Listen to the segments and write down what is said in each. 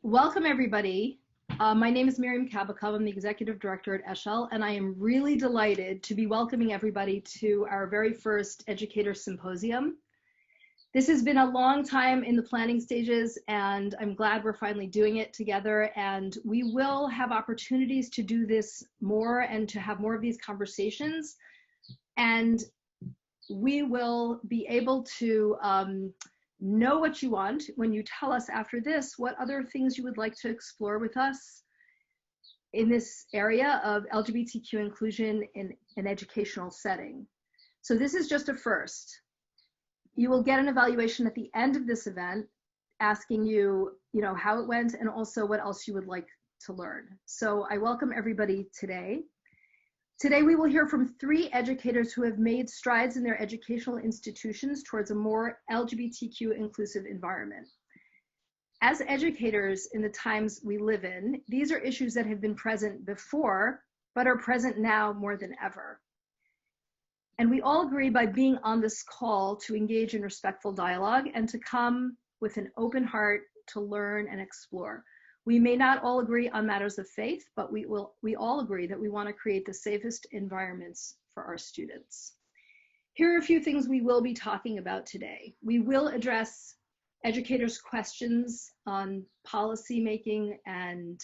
Welcome, everybody. My name is Miriam Kabakov. I'm the Executive Director at Eshel, and I am really delighted to be welcoming everybody to our very first Educator Symposium. This has been a long time in the planning stages, and I'm glad we're finally doing it together, and we will have opportunities to do this more and to have more of these conversations, and we will be able to know what you want when you tell us after this what other things you would like to explore with us in this area of LGBTQ inclusion in an educational setting. So this is just a first. You will get an evaluation at the end of this event asking you, how it went and also what else you would like to learn. So I welcome everybody today. Today, we will hear from 3 educators who have made strides in their educational institutions towards a more LGBTQ inclusive environment. As educators in the times we live in, these are issues that have been present before, but are present now more than ever. And we all agree by being on this call to engage in respectful dialogue and to come with an open heart to learn and explore. We may not all agree on matters of faith, but we all agree that we want to create the safest environments for our students. Here are a few things we will be talking about today. We will address educators' questions on policy making and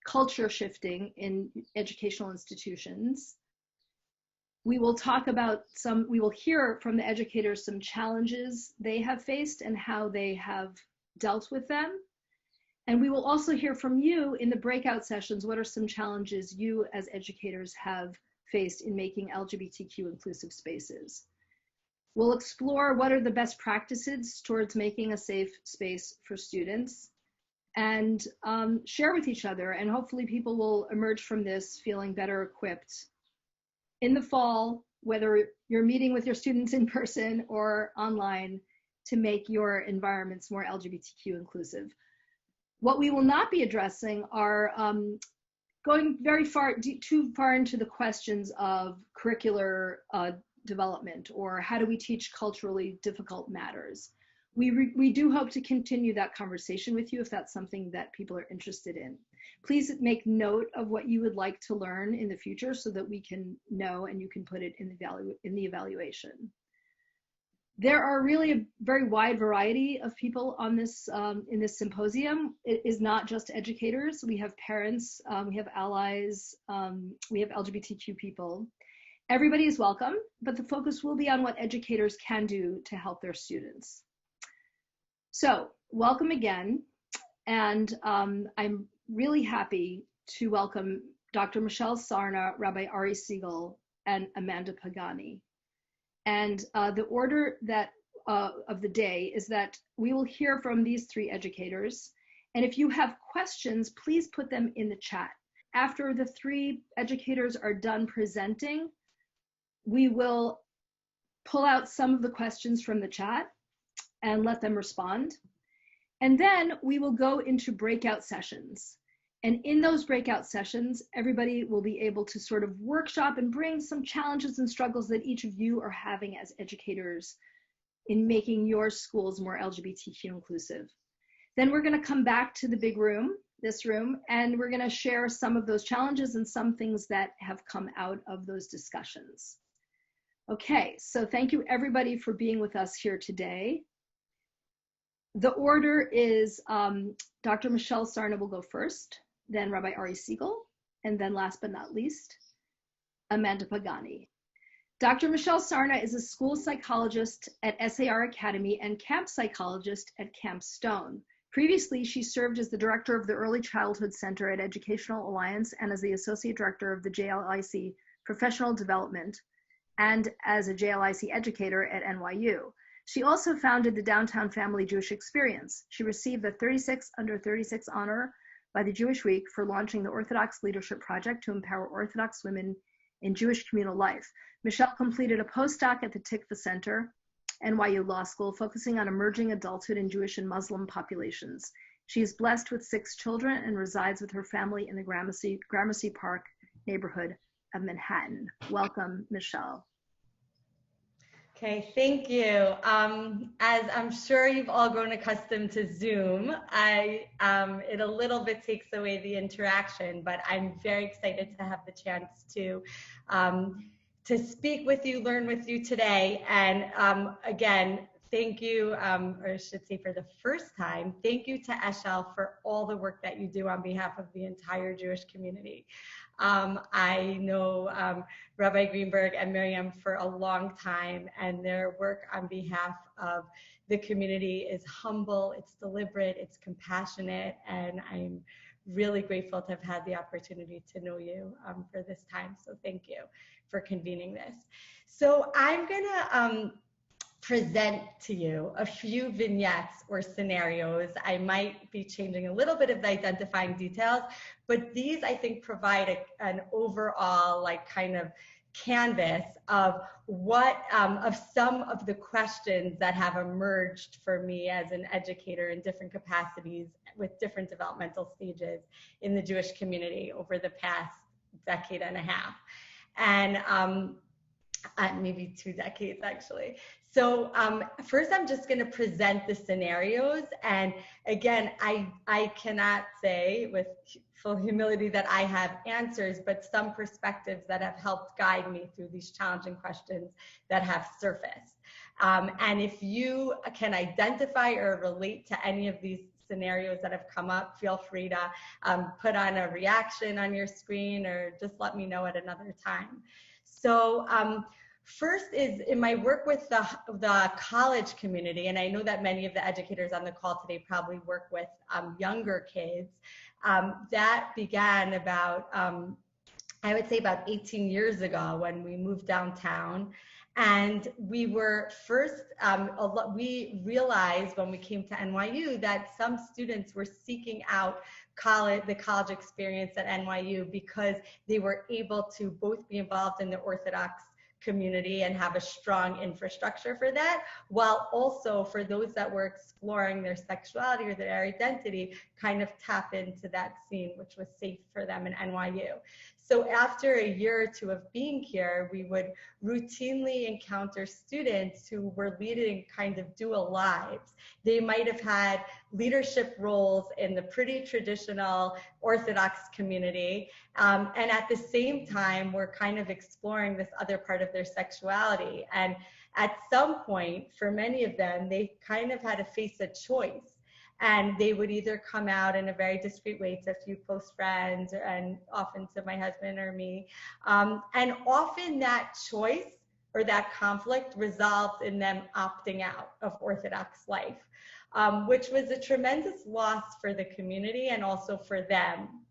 culture shifting in educational institutions. We will talk about we will hear from the educators some challenges they have faced and how they have dealt with them. And we will also hear from you in the breakout sessions, what are some challenges you as educators have faced in making LGBTQ inclusive spaces. We'll explore what are the best practices towards making a safe space for students and share with each other. And hopefully people will emerge from this feeling better equipped in the fall, whether you're meeting with your students in person or online, to make your environments more LGBTQ inclusive. What we will not be addressing are going too far into the questions of curricular development or how do we teach culturally difficult matters. We do hope to continue that conversation with you if that's something that people are interested in. Please make note of what you would like to learn in the future so that we can know and you can put it in the evaluation. There are really a very wide variety of people on this in this symposium. It is not just educators. We have parents, we have allies, we have LGBTQ people. Everybody is welcome, but the focus will be on what educators can do to help their students. So welcome again. And I'm really happy to welcome Dr. Michelle Sarna, Rabbi Ari Segal, and Amanda Pagani. And the order of the day is that we will hear from these 3 educators. And if you have questions, please put them in the chat. After the 3 educators are done presenting, we will pull out some of the questions from the chat and let them respond. And then we will go into breakout sessions. And in those breakout sessions, everybody will be able to sort of workshop and bring some challenges and struggles that each of you are having as educators in making your schools more LGBTQ inclusive. Then we're going to come back to the big room, this room, and we're going to share some of those challenges and some things that have come out of those discussions. Okay, so thank you everybody for being with us here today. The order is Dr. Michelle Sarna will go first, then Rabbi Ari Siegel, and then last but not least, Amanda Pagani. Dr. Michelle Sarna is a school psychologist at SAR Academy and camp psychologist at Camp Stone. Previously, she served as the director of the Early Childhood Center at Educational Alliance and as the associate director of the JLIC Professional Development and as a JLIC educator at NYU. She also founded the Downtown Family Jewish Experience. She received the 36 under 36 honor by the Jewish Week for launching the Orthodox Leadership Project to empower Orthodox women in Jewish communal life. Michelle completed a postdoc at the Tikva Center, NYU Law School, focusing on emerging adulthood in Jewish and Muslim populations. She is blessed with 6 children and resides with her family in the Gramercy Park neighborhood of Manhattan. Welcome, Michelle. Okay, thank you. As I'm sure you've all grown accustomed to Zoom, it a little bit takes away the interaction, but I'm very excited to have the chance to speak with you, learn with you today. And again, thank you, or I should say for the first time, thank you to Eshel for all the work that you do on behalf of the entire Jewish community. I know Rabbi Greenberg and Miriam for a long time, and their work on behalf of the community is humble, it's deliberate, it's compassionate, and I'm really grateful to have had the opportunity to know you for this time. So thank you for convening this. So I'm gonna present to you a few vignettes or scenarios. I might be changing a little bit of the identifying details, but these I think provide an overall like kind of canvas of what of some of the questions that have emerged for me as an educator in different capacities with different developmental stages in the Jewish community over the past decade and a half, and maybe 2 decades actually. So first I'm just going to present the scenarios, and again I cannot say with full humility that I have answers, but some perspectives that have helped guide me through these challenging questions that have surfaced. And if you can identify or relate to any of these scenarios that have come up, feel free to put on a reaction on your screen or just let me know at another time. So first is in my work with the college community, and I know that many of the educators on the call today probably work with younger kids. That began about, I would say about 18 years ago when we moved downtown. And we were first, we realized when we came to NYU that some students were seeking out the college experience at NYU because they were able to both be involved in the Orthodox community and have a strong infrastructure for that, while also for those that were exploring their sexuality or their identity, kind of tap into that scene, which was safe for them in NYU. So after a year or two of being here, we would routinely encounter students who were leading kind of dual lives. They might have had leadership roles in the pretty traditional Orthodox community, and at the same time, were kind of exploring this other part of their sexuality. And at some point, for many of them, they kind of had to face a choice. And they would either come out in a very discreet way to a few close friends and often to my husband or me. And often that choice or that conflict resolved in them opting out of Orthodox life, which was a tremendous loss for the community and also for them.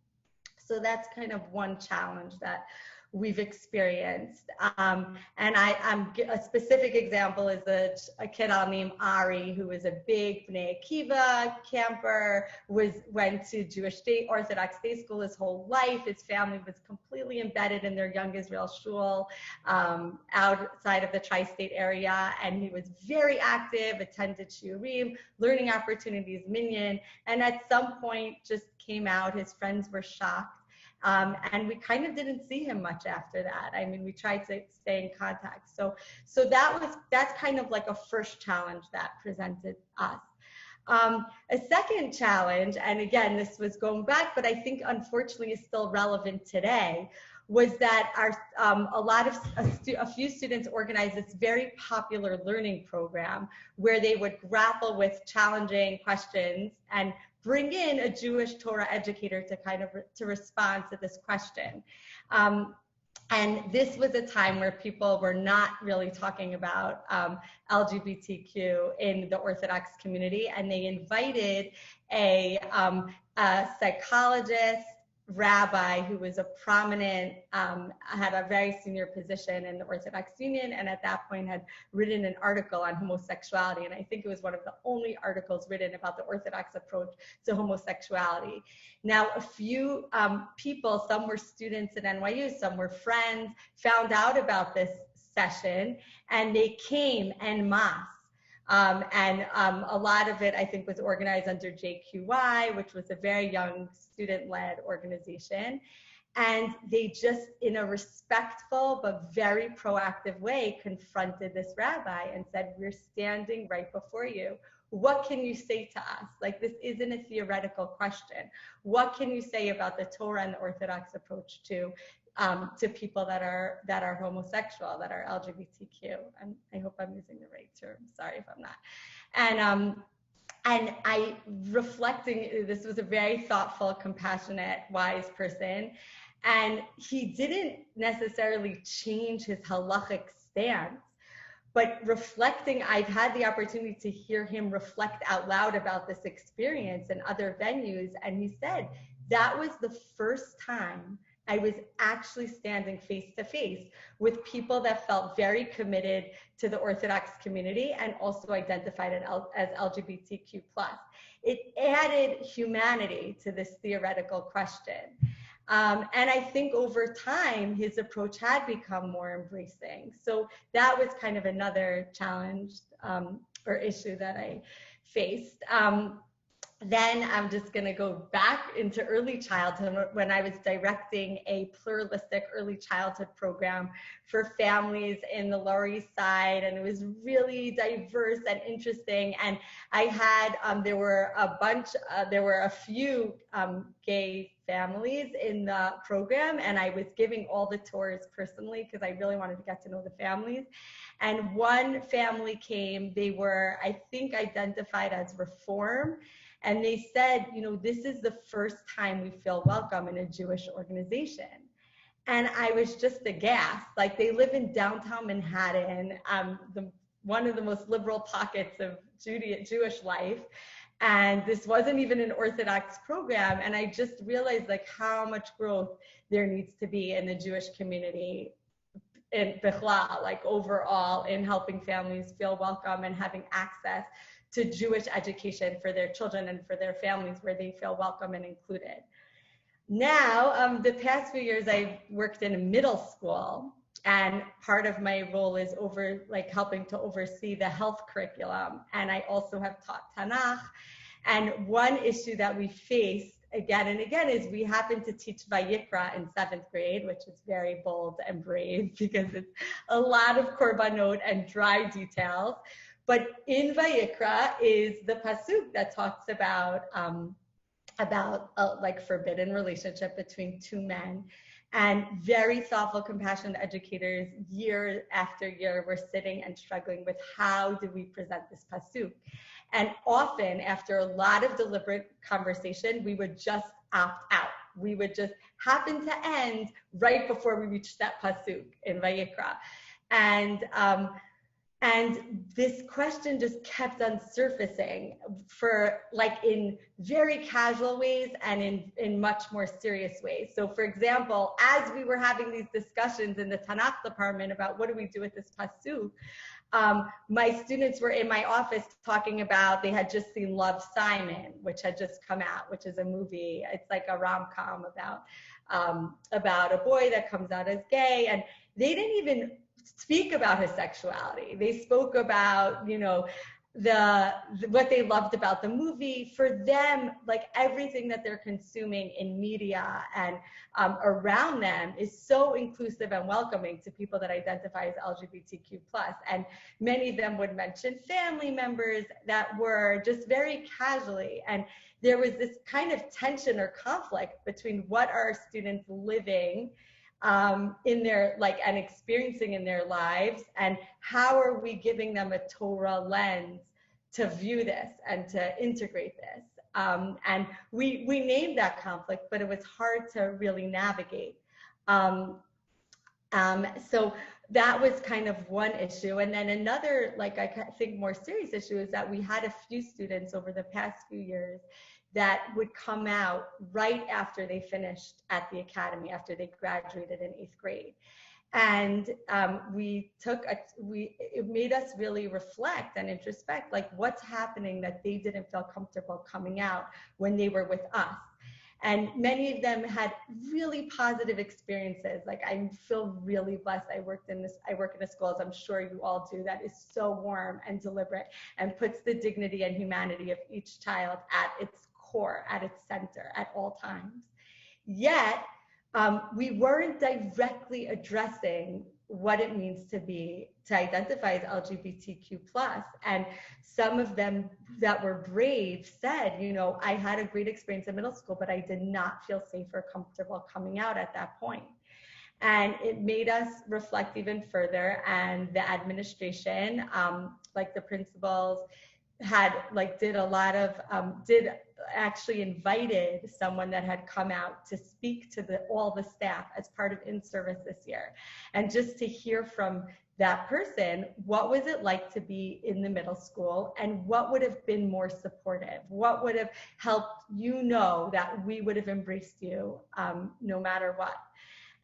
So that's kind of one challenge that we've experienced. And a specific example is a kid I'll name Ari, who was a big Bnei Akiva camper, went to Jewish Orthodox Day School his whole life. His family was completely embedded in their young Israel shul outside of the tri-state area, and he was very active, attended shiurim, learning opportunities, minyan, and at some point just came out. His friends were shocked. And we kind of didn't see him much after that. I mean, we tried to stay in contact. So that's kind of like a first challenge that presented us. A second challenge, and again, this was going back, but I think unfortunately is still relevant today, was that a few students organized this very popular learning program where they would grapple with challenging questions and bring in a Jewish Torah educator to kind of to respond to this question. And this was a time where people were not really talking about LGBTQ in the Orthodox community, and they invited a psychologist, rabbi who was a prominent, had a very senior position in the Orthodox Union, and at that point had written an article on homosexuality. And I think it was one of the only articles written about the Orthodox approach to homosexuality. Now, a few people, some were students at NYU, some were friends, found out about this session, and they came en masse. A lot of it, I think, was organized under JQY, which was a very young student-led organization. And they just, in a respectful but very proactive way, confronted this rabbi and said, we're standing right before you. What can you say to us? Like, this isn't a theoretical question. What can you say about the Torah and the Orthodox approach to people that are homosexual, that are LGBTQ? And I hope I'm using the right term. Sorry if I'm not. And I, reflecting, this was a very thoughtful, compassionate, wise person. And he didn't necessarily change his halachic stance, but reflecting, I've had the opportunity to hear him reflect out loud about this experience in other venues. And he said, that was the first time I was actually standing face to face with people that felt very committed to the Orthodox community and also identified as LGBTQ+. It added humanity to this theoretical question. And I think over time, his approach had become more embracing. So that was kind of another challenge or issue that I faced. Then I'm just going to go back into early childhood when I was directing a pluralistic early childhood program for families in the Lower East Side. And it was really diverse and interesting. And I had, there were a few gay families in the program, and I was giving all the tours personally because I really wanted to get to know the families. And one family came, they were, I think, identified as Reform. And they said, you know, this is the first time we feel welcome in a Jewish organization. And I was just aghast. Like, they live in downtown Manhattan, one of the most liberal pockets of Jewish life. And this wasn't even an Orthodox program. And I just realized like how much growth there needs to be in the Jewish community in Bichlal, like overall, in helping families feel welcome and having access to Jewish education for their children and for their families where they feel welcome and included. Now, the past few years, I've worked in a middle school, and part of my role is helping to oversee the health curriculum. And I also have taught Tanakh. And one issue that we faced again and again is we happen to teach Vayikra in 7th grade, which is very bold and brave because it's a lot of korbanot and dry details. But in Vayikra is the pasuk that talks about like forbidden relationship between two men. And very thoughtful, compassionate educators, year after year, were sitting and struggling with how do we present this pasuk. And often, after a lot of deliberate conversation, we would just opt out. We would just happen to end right before we reached that pasuk in Vayikra. And this question just kept on surfacing for like in very casual ways and in much more serious ways. So for example, as we were having these discussions in the Tanakh department about what do we do with this pasuk, my students were in my office talking about, they had just seen Love, Simon, which had just come out, which is a movie. It's like a rom-com about a boy that comes out as gay, and they didn't even speak about his sexuality. They spoke about, you know, what they loved about the movie. For them, like everything that they're consuming in media and around them is so inclusive and welcoming to people that identify as LGBTQ+. And many of them would mention family members that were just very casually. And there was this kind of tension or conflict between what are our students living in their and experiencing in their lives, and how are we giving them a Torah lens to view this and to integrate this. And we named that conflict, but it was hard to really navigate. So that was kind of one issue. And then another, I think more serious issue is that we had a few students over the past few years that would come out right after they finished at the academy, after they graduated in 8th grade. And it made us really reflect and introspect, like what's happening that they didn't feel comfortable coming out when they were with us. And many of them had really positive experiences. Like, I feel really blessed. I work in a school, as I'm sure you all do, that is so warm and deliberate and puts the dignity and humanity of each child at its core, at its center, at all times. Yet, we weren't directly addressing what it means to identify as LGBTQ plus. And some of them that were brave said, you know, I had a great experience in middle school, but I did not feel safe or comfortable coming out at that point. And it made us reflect even further, and the administration, like the principals, actually invited someone that had come out to speak to all the staff as part of in-service this year. And just to hear from that person, what was it like to be in the middle school, and what would have been more supportive? What would have helped you know that we would have embraced you no matter what?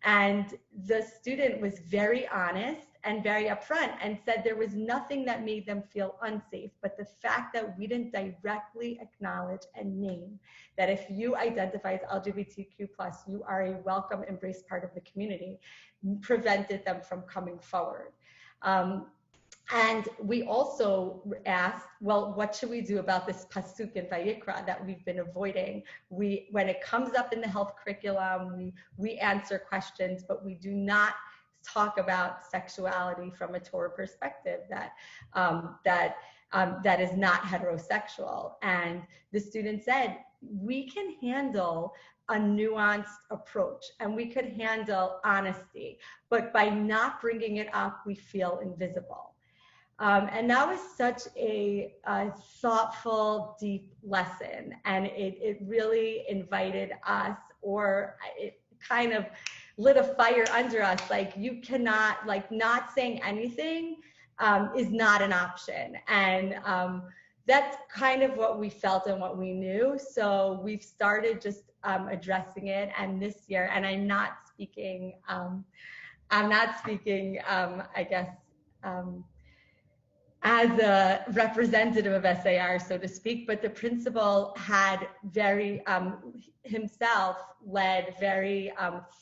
And the student was very honest and very upfront and said there was nothing that made them feel unsafe, but the fact that we didn't directly acknowledge and name that if you identify as LGBTQ+, you are a welcome, embraced part of the community, prevented them from coming forward. And we also asked, well, what should we do about this pasuk in Vayikra that we've been avoiding? When it comes up in the health curriculum, we answer questions, but we do not talk about sexuality from a Torah perspective that is not heterosexual. And the student said, we can handle a nuanced approach and we could handle honesty, but by not bringing it up, we feel invisible. And that was such a thoughtful, deep lesson. And it really invited us, or it kind of lit a fire under us. Like, you cannot, like, not saying anything is not an option. And that's kind of what we felt and what we knew. So we've started just addressing it. And this year, and I'm not speaking, I guess, as a representative of SAR, so to speak, but the principal had himself led very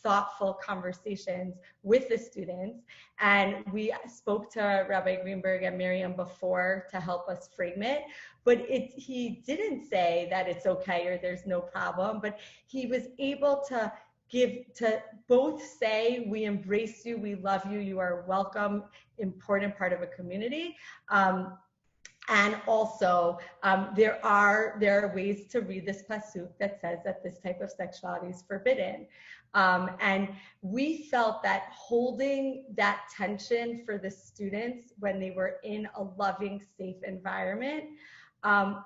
thoughtful conversations with the students. And we spoke to Rabbi Greenberg and Miriam before to help us frame it, but he didn't say that it's okay or there's no problem, but he was able to both say, we embrace you, we love you, you are welcome, important part of a community. And also, there are ways to read this pasuk that says that this type of sexuality is forbidden. And we felt that holding that tension for the students when they were in a loving, safe environment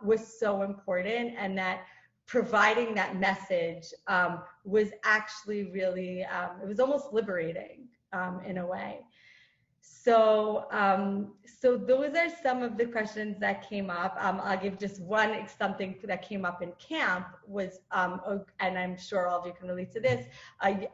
was so important, and that providing that message was actually really, it was almost liberating in a way. So, so those are some of the questions that came up. I'll give just something that came up in camp was, and I'm sure all of you can relate to this, a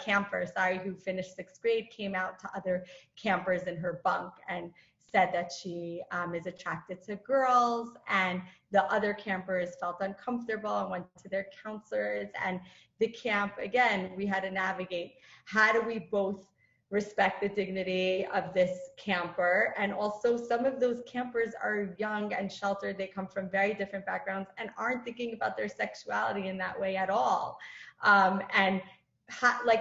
camper, who finished 6th grade, came out to other campers in her bunk and said that she is attracted to girls, and the other campers felt uncomfortable and went to their counselors. And the camp, again, we had to navigate, how do we both respect the dignity of this camper, and also some of those campers are young and sheltered, they come from very different backgrounds and aren't thinking about their sexuality in that way at all.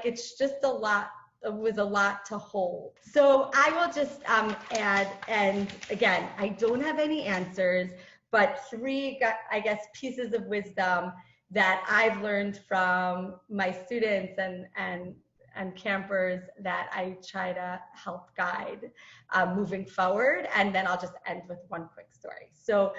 It's just a lot. It was a lot to hold. So I will just add, and again, I don't have any answers, but 3, I guess, pieces of wisdom that I've learned from my students and campers that I try to help guide moving forward. And then I'll just end with one quick story. So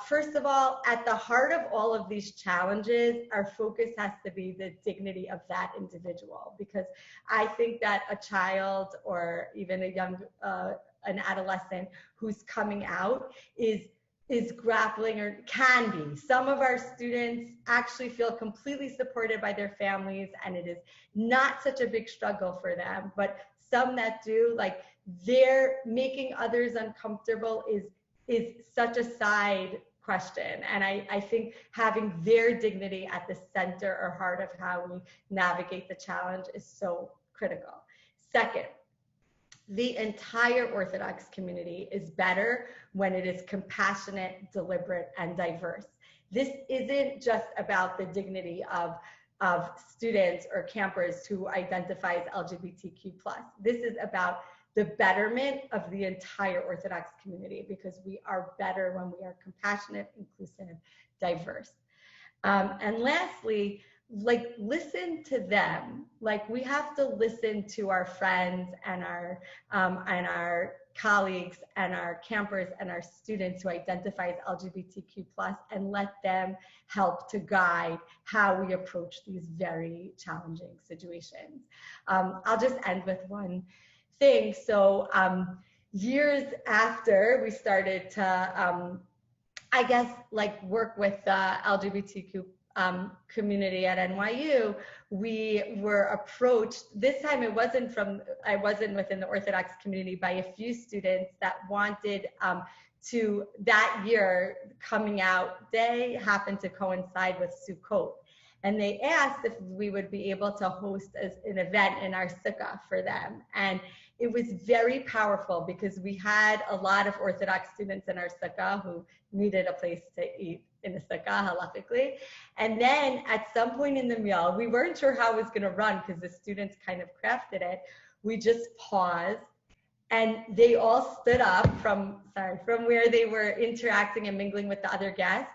first of all, at the heart of all of these challenges, our focus has to be the dignity of that individual, because I think that a child or even an adolescent who's coming out is grappling, or can be. Some of our students actually feel completely supported by their families, and it is not such a big struggle for them. But some that do, like, they're making others uncomfortable is such a side question. And I think having their dignity at the center or heart of how we navigate the challenge is so critical. Second, the entire Orthodox community is better when it is compassionate, deliberate, and diverse. This isn't just about the dignity of of students or campers who identify as LGBTQ+. This is about the betterment of the entire Orthodox community, because we are better when we are compassionate, inclusive, diverse. And lastly, like, listen to them. Like, we have to listen to our friends and our colleagues and our campers and our students who identify as LGBTQ+, and let them help to guide how we approach these very challenging situations. I'll just end with one thing. So years after we started to, I guess, like, work with the LGBTQ community at NYU, we were approached. This time I wasn't within the Orthodox community, by a few students that wanted to, that year, coming out day happened to coincide with Sukkot. And they asked if we would be able to host an event in our sukkah for them. And it was very powerful, because we had a lot of Orthodox students in our sukkah who needed a place to eat in the sukkah, halakhically. And then at some point in the meal, we weren't sure how it was going to run, because the students kind of crafted it. We just paused, and they all stood up from where they were interacting and mingling with the other guests,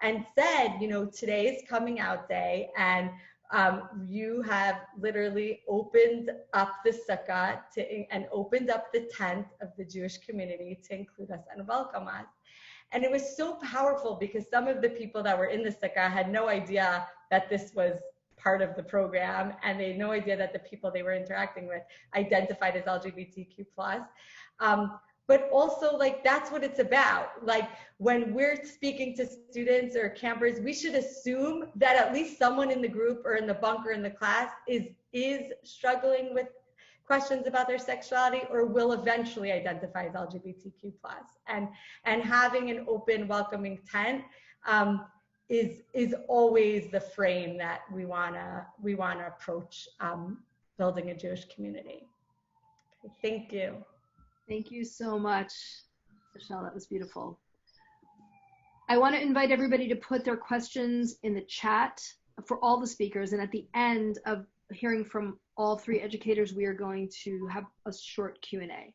and said, you know, today is coming out day, and you have literally opened up the sukkah and opened up the tent of the Jewish community to include us and welcome us. And it was so powerful, because some of the people that were in the sukkah had no idea that this was part of the program, and they had no idea that the people they were interacting with identified as LGBTQ+. But also, like, that's what it's about. Like, when we're speaking to students or campers, we should assume that at least someone in the group or in the bunk or in the class is struggling with questions about their sexuality, or will eventually identify as LGBTQ+. And having an open, welcoming tent is always the frame that we wanna approach building a Jewish community. Okay, thank you. Thank you so much, Eshel. That was beautiful. I want to invite everybody to put their questions in the chat for all the speakers. And at the end of hearing from all three educators, we are going to have a short Q&A.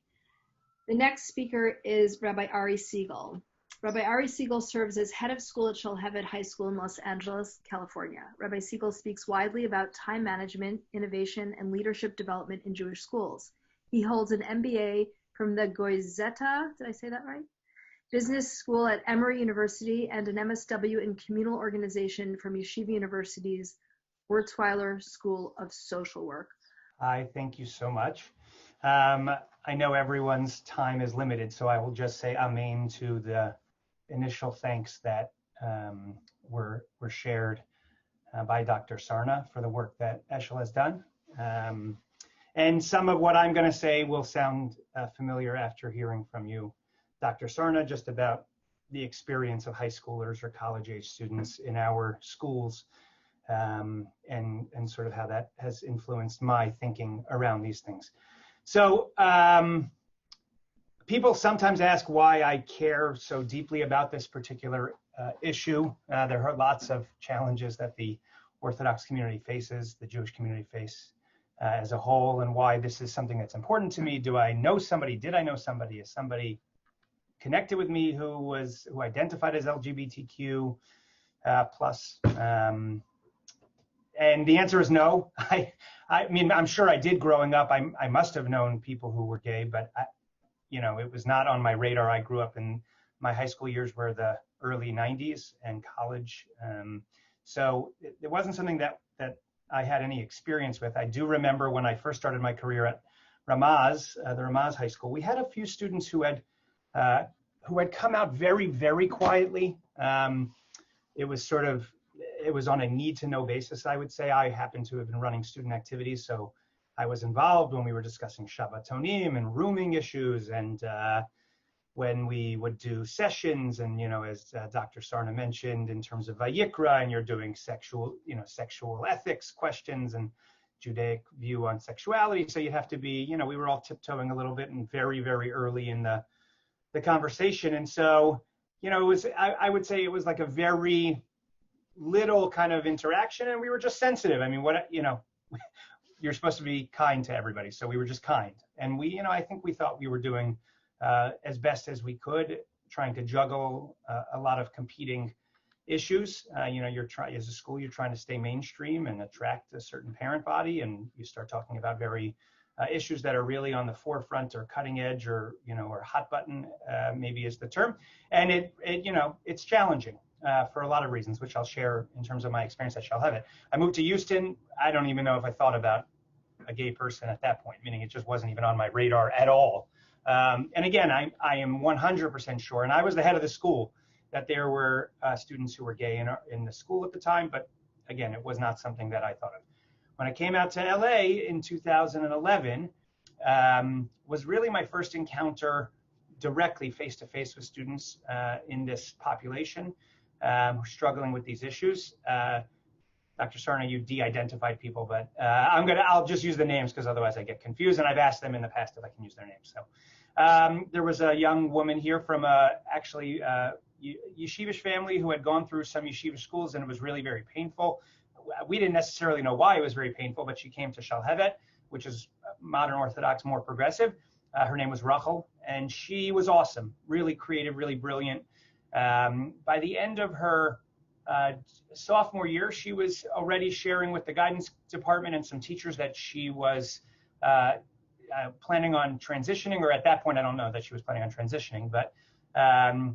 The next speaker is Rabbi Ari Segal. Rabbi Ari Segal serves as head of school at Shalhevet High School in Los Angeles, California. Rabbi Segal speaks widely about time management, innovation, and leadership development in Jewish schools. He holds an MBA from the Goizeta, did I say that right? Business School at Emory University, and an MSW in Communal Organization from Yeshiva University's Wurzweiler School of Social Work. Hi, thank you so much. I know everyone's time is limited, so I will just say amen to the initial thanks that were shared by Dr. Sarna for the work that Eshel has done. And some of what I'm going to say will sound familiar after hearing from you, Dr. Sarna, just about the experience of high schoolers or college-age students in our schools, and sort of how that has influenced my thinking around these things. So people sometimes ask why I care so deeply about this particular issue. There are lots of challenges that the Orthodox community faces, the Jewish community face as a whole, and why this is something that's important to me. Do I know somebody? Did I know somebody? Is somebody connected with me who identified as LGBTQ plus? And the answer is no. I mean, I'm sure I did growing up. I must have known people who were gay, but it was not on my radar. I grew up in my high school years were the early 90s and college. So it wasn't something that I had any experience with. I do remember when I first started my career at Ramaz, the Ramaz High School, we had a few students who had come out very, very quietly. It was on a need-to-know basis, I would say. I happened to have been running student activities, so I was involved when we were discussing Shabbatonim and rooming issues, and when we would do sessions, and as Dr. Sarna mentioned, in terms of Vayikra, and you're doing sexual ethics questions and Judaic view on sexuality, so you have to be, we were all tiptoeing a little bit and very, very early in the conversation, and so it was, I would say it was like a very little kind of interaction, and we were just sensitive. I mean, you're supposed to be kind to everybody, so we were just kind. And I think we thought we were doing as best as we could, trying to juggle a lot of competing issues. As a school, you're trying to stay mainstream and attract a certain parent body, and you start talking about very issues that are really on the forefront or cutting edge, or hot button, maybe is the term. And it's challenging for a lot of reasons, which I'll share in terms of my experience at Shalhevet. I moved to Houston. I don't even know if I thought about a gay person at that point, meaning it just wasn't even on my radar at all. And again, I am 100% sure, and I was the head of the school, that there were students who were gay in the school at the time, but again, it was not something that I thought of. When I came out to LA in 2011, was really my first encounter directly face-to-face with students in this population who are struggling with these issues. Dr. Sarna, you de-identified people, but I'll just use the names because otherwise I get confused, and I've asked them in the past if I can use their names. So there was a young woman here from actually yeshivish family who had gone through some yeshivish schools, and it was really very painful. We didn't necessarily know why it was very painful, but she came to Shalhevet, which is modern Orthodox, more progressive. Her name was Rachel, and she was awesome, really creative, really brilliant. By the end of her sophomore year, she was already sharing with the guidance department and some teachers that she was planning on transitioning, or at that point, I don't know that she was planning on transitioning, but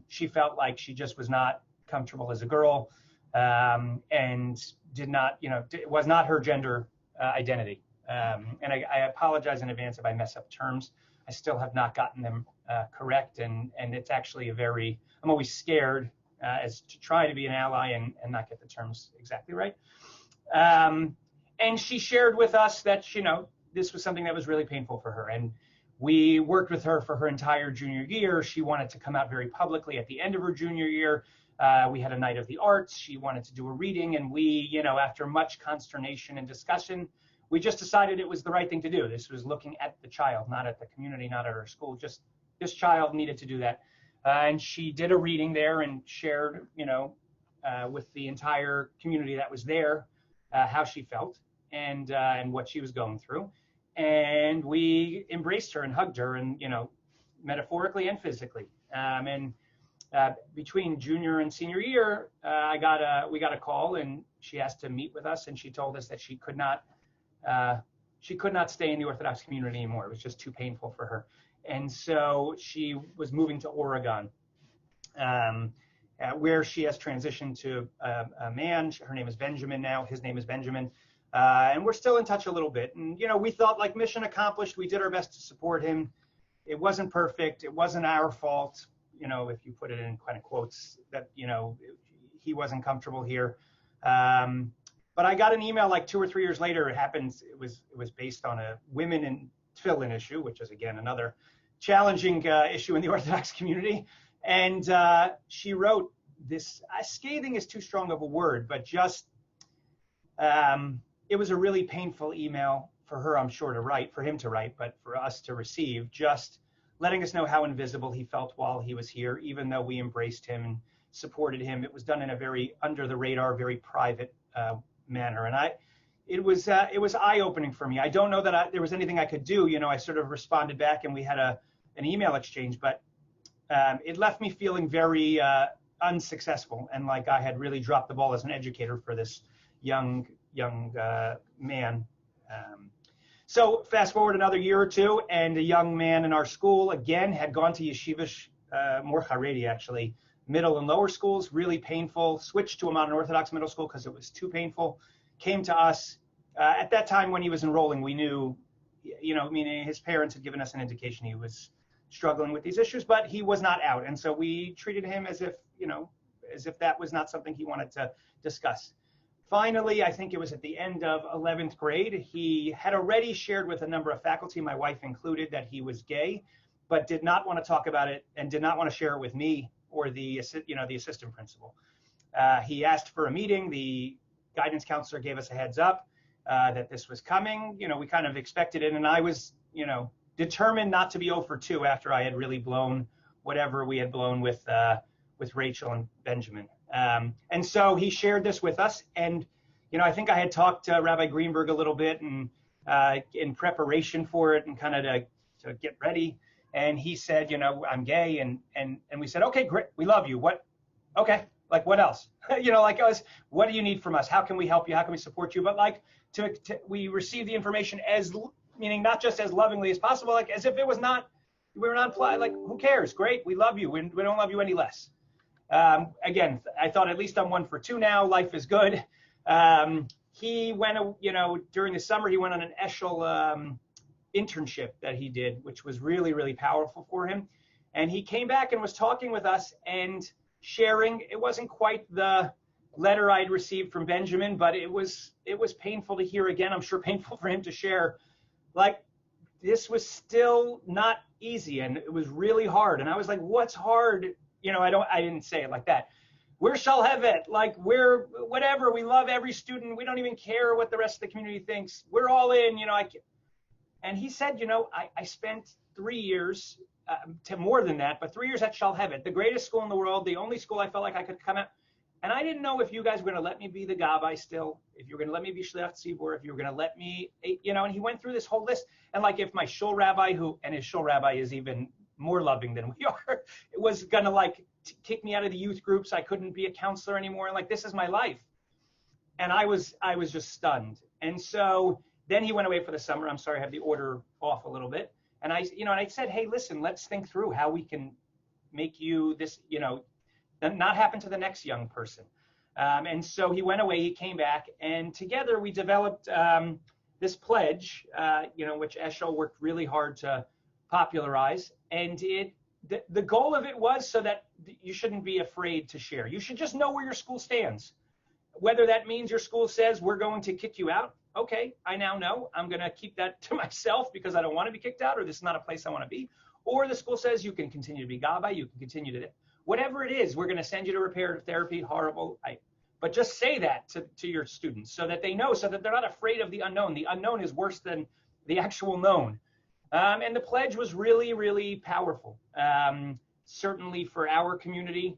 she felt like she just was not comfortable as a girl, and did not, it was not her gender identity. And I apologize in advance if I mess up terms. I still have not gotten them correct, and it's actually I'm always scared as to try to be an ally and not get the terms exactly right. And she shared with us that, this was something that was really painful for her. And we worked with her for her entire junior year. She wanted to come out very publicly at the end of her junior year. We had a night of the arts. She wanted to do a reading, and we, after much consternation and discussion, we just decided it was the right thing to do. This was looking at the child, not at the community, not at her school. Just this child needed to do that. And she did a reading there and shared, with the entire community that was there, how she felt and what she was going through. And we embraced her and hugged her, and, metaphorically and physically. And between junior and senior year, we got a call, and she asked to meet with us, and she told us that she could not stay in the Orthodox community anymore. It was just too painful for her. And so she was moving to Oregon, where she has transitioned to a man. Her name is Benjamin now. His name is Benjamin. And we're still in touch a little bit. And, we thought, like, mission accomplished. We did our best to support him. It wasn't perfect. It wasn't our fault, if you put it in kind of quotes, that, he wasn't comfortable here. But I got an email like 2 or 3 years later. It was based on a women in tefillin issue, which is, again, another challenging issue in the Orthodox community. And she wrote this, scathing is too strong of a word, but just, it was a really painful email for her, I'm sure, for him to write, but for us to receive, just letting us know how invisible he felt while he was here, even though we embraced him and supported him. It was done in a very under the radar, very private manner. And it was eye-opening for me. I don't know that there was anything I could do. I sort of responded back, and we had an email exchange, but it left me feeling very unsuccessful, and like I had really dropped the ball as an educator for this young man. So fast forward another year or two, and a young man in our school, again, had gone to yeshivish, more Haredi actually, middle and lower schools, really painful, switched to a modern Orthodox middle school because it was too painful, came to us. At that time when he was enrolling, we knew, meaning his parents had given us an indication he was struggling with these issues, but he was not out. And so we treated him as if that was not something he wanted to discuss. Finally, I think it was at the end of 11th grade, he had already shared with a number of faculty, my wife included, that he was gay, but did not want to talk about it and did not want to share it with me or the assistant principal. He asked for a meeting. The guidance counselor gave us a heads up that this was coming. We kind of expected it, and I was, determined not to be 0 for 2 after I had really blown whatever we had blown with Rachel and Benjamin. And so he shared this with us. And, I think I had talked to Rabbi Greenberg a little bit and in preparation for it and kind of to get ready. And he said, I'm gay. And we said, okay, great. We love you. Okay. Like, what else? Like us, what do you need from us? How can we help you? How can we support you? But like, we receive the information meaning not just as lovingly as possible, like as if it was we were not, like, who cares? Great. We love you. We don't love you any less. Again, I thought at least I'm 1 for 2 now. Life is good. He went, during the summer, he went on an Eshel internship that he did, which was really, really powerful for him. And he came back and was talking with us and sharing. It wasn't quite the letter I'd received from Benjamin, but it was painful to hear again. I'm sure painful for him to share. Like, this was still not easy, and it was really hard. And I was like, what's hard? I didn't say it like that. We're Shalhevet, like we're whatever. We love every student. We don't even care what the rest of the community thinks. We're all in, And he said, I spent 3 years, to more than that, but 3 years at Shalhevet, the greatest school in the world, the only school I felt like I could come out. And I didn't know if you guys were going to let me be the Gabbai still, if you were going to let me be Shliach Tzibur, if you were going to let me, and he went through this whole list. And like, if my shul rabbi, and his shul rabbi is even more loving than we are, was going to kick me out of the youth groups. I couldn't be a counselor anymore. And like, this is my life. And I was just stunned. And so then he went away for the summer. I'm sorry, I have the order off a little bit. And I said, hey, listen, let's think through how we can make you this, not happen to the next young person. And so he went away, he came back, and together we developed this pledge, which Eshel worked really hard to popularize. And the goal of it was so that you shouldn't be afraid to share. You should just know where your school stands. Whether that means your school says, we're going to kick you out. Okay, I now know I'm going to keep that to myself because I don't want to be kicked out, or this is not a place I want to be. Or the school says you can continue to be Gabbai, you can continue to, whatever it is, we're going to send you to repair therapy, horrible. But just say that to your students so that they know, so that they're not afraid of the unknown. The unknown is worse than the actual known. And the pledge was really, really powerful, certainly for our community.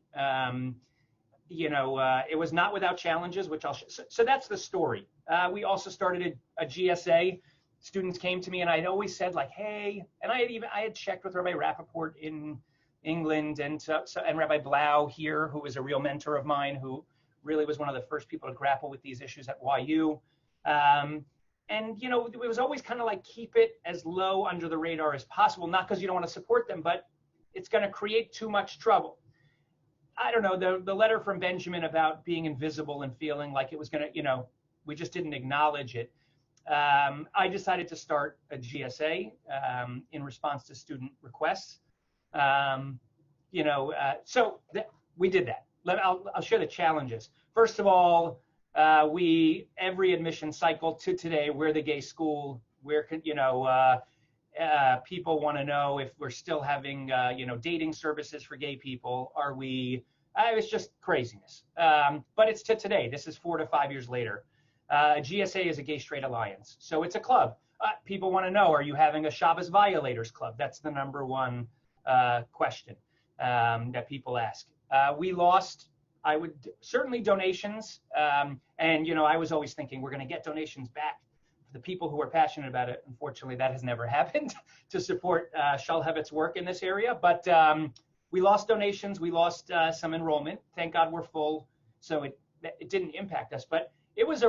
It was not without challenges, which so that's the story. We also started a GSA. Students came to me, and I'd always said, like, hey, and I had checked with Rabbi Rappaport in England and Rabbi Blau here, who was a real mentor of mine, who really was one of the first people to grapple with these issues at YU. And, it was always kind of like, keep it as low under the radar as possible, not because you don't want to support them, but it's going to create too much trouble. I don't know, the letter from Benjamin about being invisible and feeling like it was going to, we just didn't acknowledge it. I decided to start a GSA in response to student requests. So we did that. I'll share the challenges. First of all, every admission cycle to today, we're the gay school. People want to know if we're still having, dating services for gay people. Are we? It's just craziness. But it's to today. This is 4 to 5 years later. GSA is a gay straight alliance, so it's a club. People want to know: are you having a Shabbos violators club? That's the number one question that people ask. We lost, certainly donations, and I was always thinking we're going to get donations back for the people who are passionate about it. Unfortunately, that has never happened to support Shalhevet's work in this area. But we lost donations, we lost some enrollment. Thank God we're full, so it didn't impact us. But it was,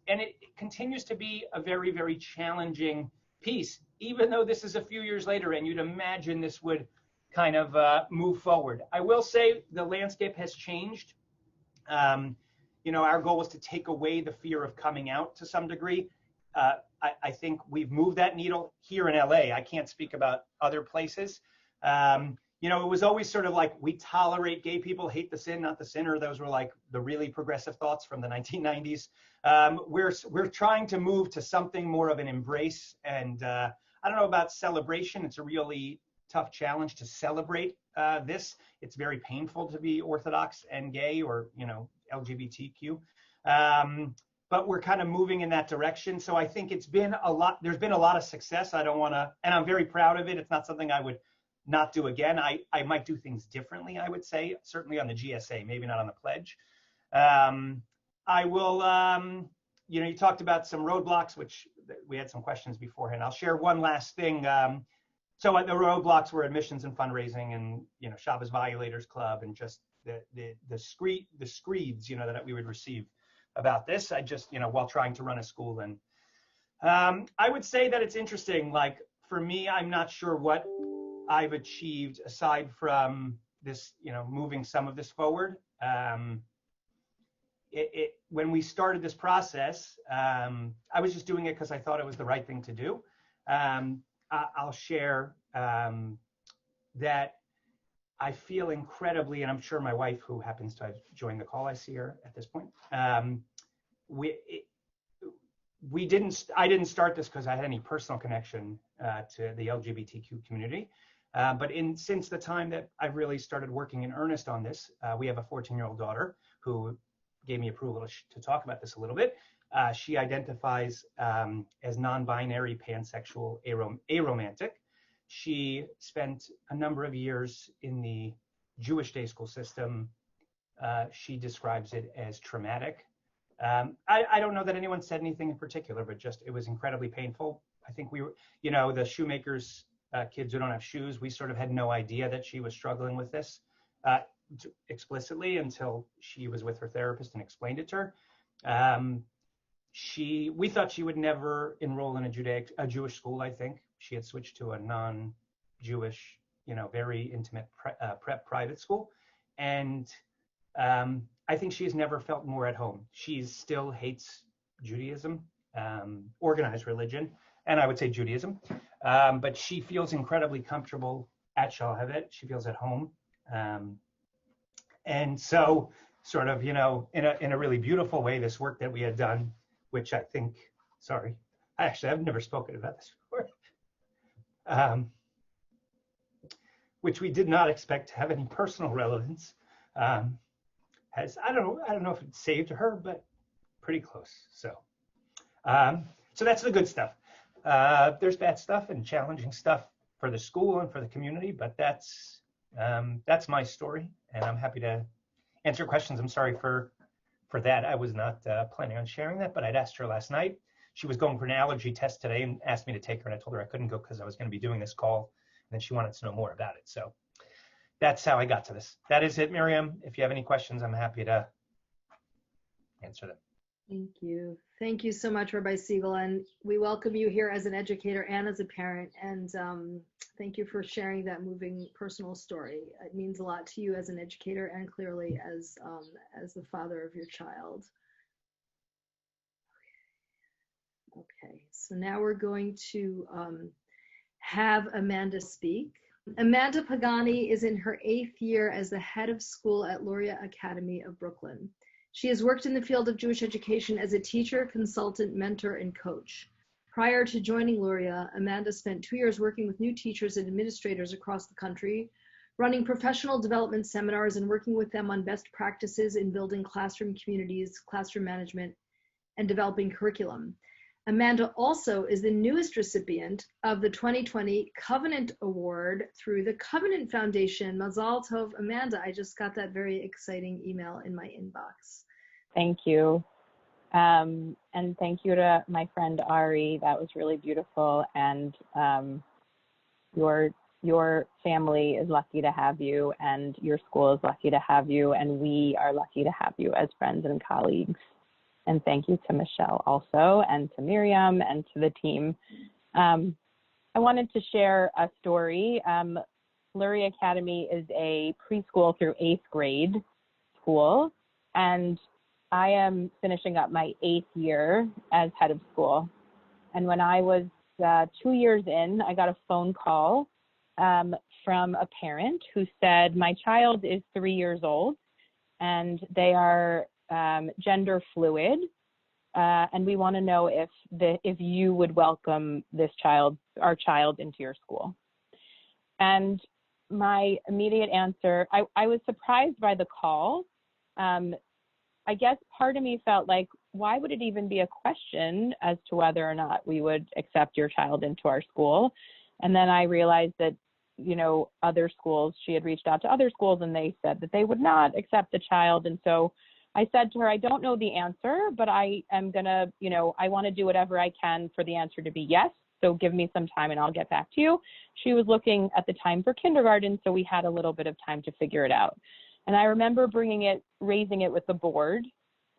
and it continues to be a very, very challenging piece, even though this is a few years later, and you'd imagine this would kind of move forward. I will say the landscape has changed. Our goal was to take away the fear of coming out to some degree. I think we've moved that needle here in LA. I can't speak about other places. It was always sort of like, we tolerate gay people, hate the sin, not the sinner. Those were like the really progressive thoughts from the 1990s. We're trying to move to something more of an embrace. And I don't know about celebration. It's a really tough challenge to celebrate this. It's very painful to be Orthodox and gay, or, LGBTQ. But we're kind of moving in that direction. So I think there's been a lot of success. I don't want to, and I'm very proud of it. It's not something I would not do again. I might do things differently, I would say, certainly on the GSA, maybe not on the pledge. I will, you talked about some roadblocks, which we had some questions beforehand. I'll share one last thing. So the roadblocks were admissions and fundraising and, Shabbos Violators Club and just the screeds, that we would receive about this. I just, while trying to run a school. And I would say that it's interesting. Like for me, I'm not sure what I've achieved aside from this, moving some of this forward. When we started this process, I was just doing it because I thought it was the right thing to do. I'll share that I feel incredibly, and I'm sure my wife, who happens to have joined the call, I see her at this point. I didn't start this because I had any personal connection to the LGBTQ community. But since the time that I really started working in earnest on this, we have a 14-year-old daughter who gave me approval to talk about this a little bit. She identifies as non-binary, pansexual, aromantic. She spent a number of years in the Jewish day school system. She describes it as traumatic. I don't know that anyone said anything in particular, but just it was incredibly painful. I think we were, the shoemakers, kids who don't have shoes, we sort of had no idea that she was struggling with this explicitly until she was with her therapist and explained it to her. We thought she would never enroll in a Jewish school. I think she had switched to a non-Jewish, very intimate prep private school. And I think she has never felt more at home. She still hates Judaism, organized religion, and I would say Judaism. But she feels incredibly comfortable at Shalhevet. She feels at home. And so sort of, in a really beautiful way, this work that we had done, which I think, I've never spoken about this before, which we did not expect to have any personal relevance, I don't know if it saved her, but pretty close. So that's the good stuff. There's bad stuff and challenging stuff for the school and for the community, but that's my story, and I'm happy to answer questions. I'm sorry for that. I was not planning on sharing that, but I'd asked her last night. She was going for an allergy test today and asked me to take her, and I told her I couldn't go because I was going to be doing this call, and then she wanted to know more about it. So that's how I got to this. That is it, Miriam. If you have any questions, I'm happy to answer them. Thank you. Thank you so much, Rabbi Siegel. And we welcome you here as an educator and as a parent. And thank you for sharing that moving personal story. It means a lot to you as an educator and clearly as the father of your child. Okay, so now we're going to have Amanda speak. Amanda Pagani is in her 8th year as the head of school at Luria Academy of Brooklyn. She has worked in the field of Jewish education as a teacher, consultant, mentor, and coach. Prior to joining Luria, Amanda spent 2 years working with new teachers and administrators across the country, running professional development seminars and working with them on best practices in building classroom communities, classroom management, and developing curriculum. Amanda also is the newest recipient of the 2020 Covenant Award through the Covenant Foundation. Mazal Tov, Amanda. I just got that very exciting email in my inbox. Thank you. And thank you to my friend Ari. That was really beautiful. And your family is lucky to have you, and your school is lucky to have you, and we are lucky to have you as friends and colleagues. And thank you to Michelle also, and to Miriam, and to the team. I wanted to share a story. Luria Academy is a preschool through 8th grade school, and I am finishing up my 8th year as head of school. And when I was 2 years in, I got a phone call from a parent who said, my child is 3 years old, and they are gender fluid, and we want to know if you would welcome our child into your school. And my immediate answer, I was surprised by the call. I guess part of me felt like, why would it even be a question as to whether or not we would accept your child into our school? And then I realized that other schools. She had reached out to other schools and they said that they would not accept the child. And so I said to her, I don't know the answer, but I am gonna, I want to do whatever I can for the answer to be yes. So give me some time and I'll get back to you. She was looking at the time for kindergarten, so we had a little bit of time to figure it out. And I remember raising it with the board.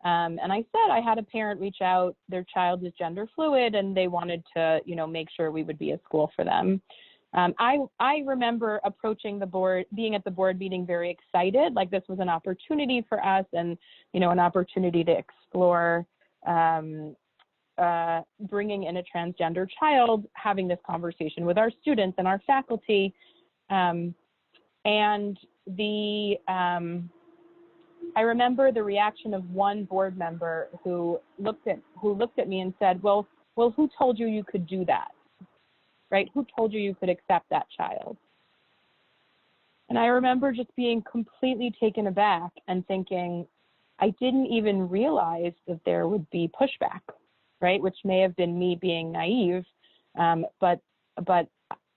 And I said I had a parent reach out, their child is gender fluid, and they wanted to, make sure we would be a school for them. I remember approaching the board, being at the board meeting very excited, like this was an opportunity for us and, an opportunity to explore bringing in a transgender child, having this conversation with our students and our faculty. I remember the reaction of one board member who looked at me and said, well, who told you you could do that? Right? Who told you could accept that child? And I remember just being completely taken aback and thinking, I didn't even realize that there would be pushback, right? Which may have been me being naive, but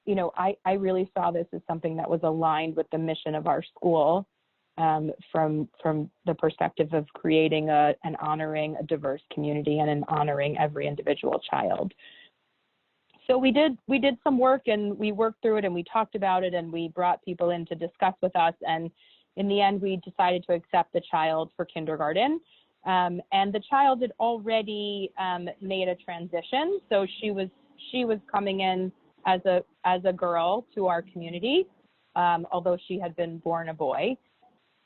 I really saw this as something that was aligned with the mission of our school, from the perspective of creating and honoring a diverse community and honoring every individual child. So we did some work and we worked through it and we talked about it and we brought people in to discuss with us. And in the end, we decided to accept the child for kindergarten. And the child had already made a transition. So she was coming in as a girl to our community, although she had been born a boy.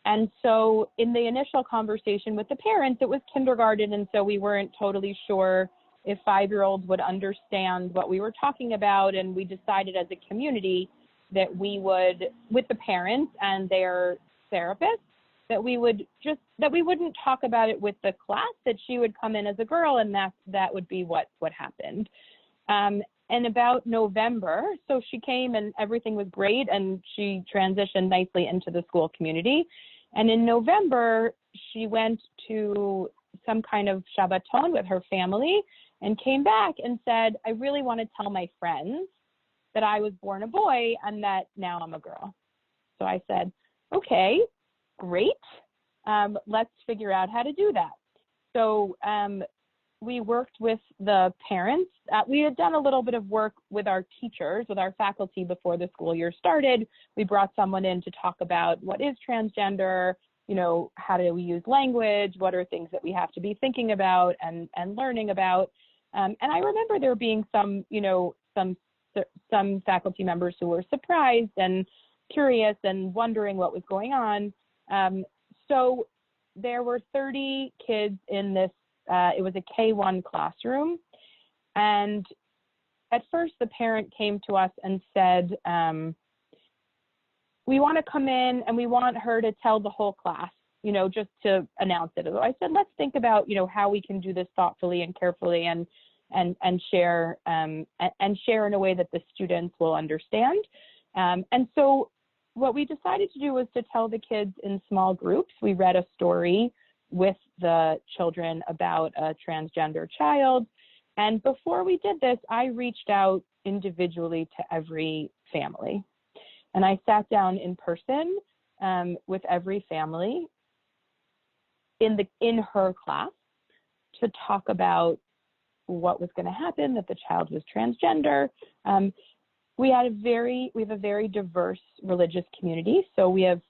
And so in the initial conversation with the parents, it was kindergarten. And so we weren't totally sure if 5-year-olds would understand what we were talking about. And we decided as a community that we would, with the parents and their therapists, that we wouldn't talk about it with the class, that she would come in as a girl and that would be what happened. And about November, so she came and everything was great and she transitioned nicely into the school community. And in November, she went to some kind of Shabbaton with her family and came back and said, I really want to tell my friends that I was born a boy and that now I'm a girl. So I said, okay, great. Let's figure out how to do that. So we worked with the parents. We had done a little bit of work with our teachers, with our faculty before the school year started. We brought someone in to talk about what is transgender, how do we use language, what are things that we have to be thinking about and learning about. And I remember there being some faculty members who were surprised and curious and wondering what was going on. So there were 30 kids in this, it was a K-1 classroom. And at first the parent came to us and said, we want to come in and we want her to tell the whole class, just to announce it. So I said, let's think about, how we can do this thoughtfully and carefully and share in a way that the students will understand. And so what we decided to do was to tell the kids in small groups. We read a story with the children about a transgender child. And before we did this, I reached out individually to every family. And I sat down in person with every family in her class to talk about what was going to happen, that the child was transgender. We have a very diverse religious community. So we have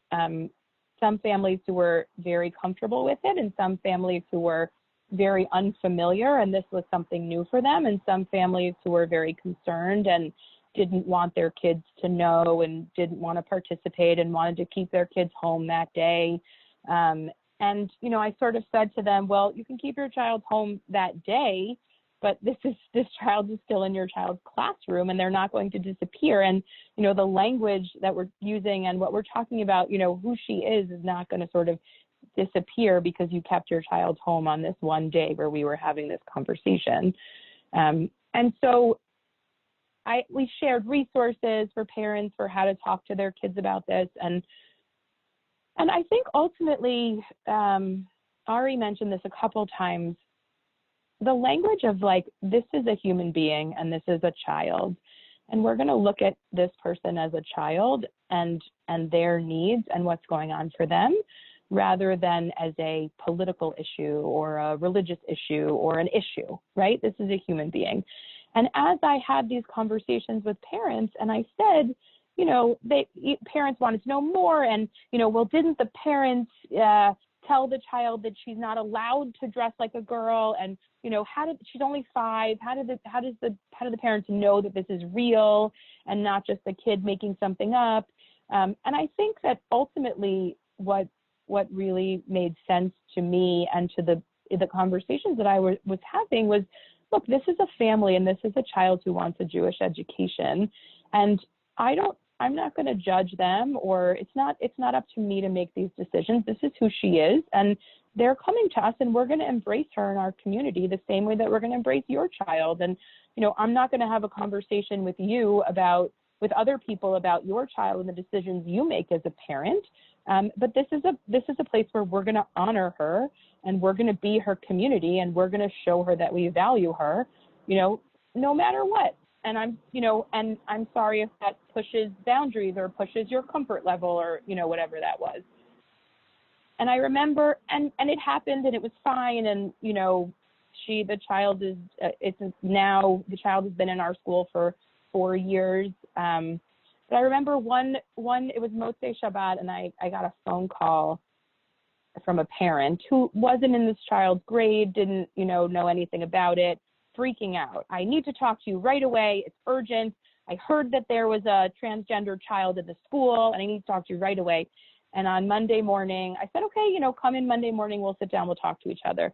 some families who were very comfortable with it and some families who were very unfamiliar and this was something new for them, and some families who were very concerned and didn't want their kids to know and didn't want to participate and wanted to keep their kids home that day. And, I sort of said to them, well, you can keep your child home that day, but this child is still in your child's classroom and they're not going to disappear. And, the language that we're using and what we're talking about, who she is not going to sort of disappear because you kept your child home on this one day where we were having this conversation. And so we shared resources for parents for how to talk to their kids about this. And I think ultimately, Ari mentioned this a couple times, the language of like, this is a human being and this is a child. And we're going to look at this person as a child and their needs and what's going on for them, rather than as a political issue or a religious issue or an issue, right? This is a human being. And as I had these conversations with parents, and I said, you know, parents wanted to know more, and, you know, well, didn't the parents tell the child that she's not allowed to dress like a girl? And, you know, she's only 5. How do the parents know that this is real and not just a kid making something up? And I think that ultimately what really made sense to me and to the conversations that I was having was, look, this is a family and this is a child who wants a Jewish education, and I'm not going to judge them, or it's not up to me to make these decisions. This is who she is, and they're coming to us, and we're going to embrace her in our community the same way that we're going to embrace your child. And, you know, I'm not going to have a conversation with other people about your child and the decisions you make as a parent. But this is a place where we're going to honor her, and we're going to be her community, and we're going to show her that we value her, you know, no matter what. And I'm sorry if that pushes boundaries or pushes your comfort level, or, you know, whatever that was. And I remember, and it happened, and it was fine. And, you know, the child has been in our school for 4 years. But I remember it was Motzei Shabbat, and I got a phone call from a parent who wasn't in this child's grade, didn't, you know anything about it, freaking out. I need to talk to you right away. It's urgent. I heard that there was a transgender child in the school, and I need to talk to you right away. And on Monday morning, I said, okay, you know, come in Monday morning, we'll sit down, we'll talk to each other.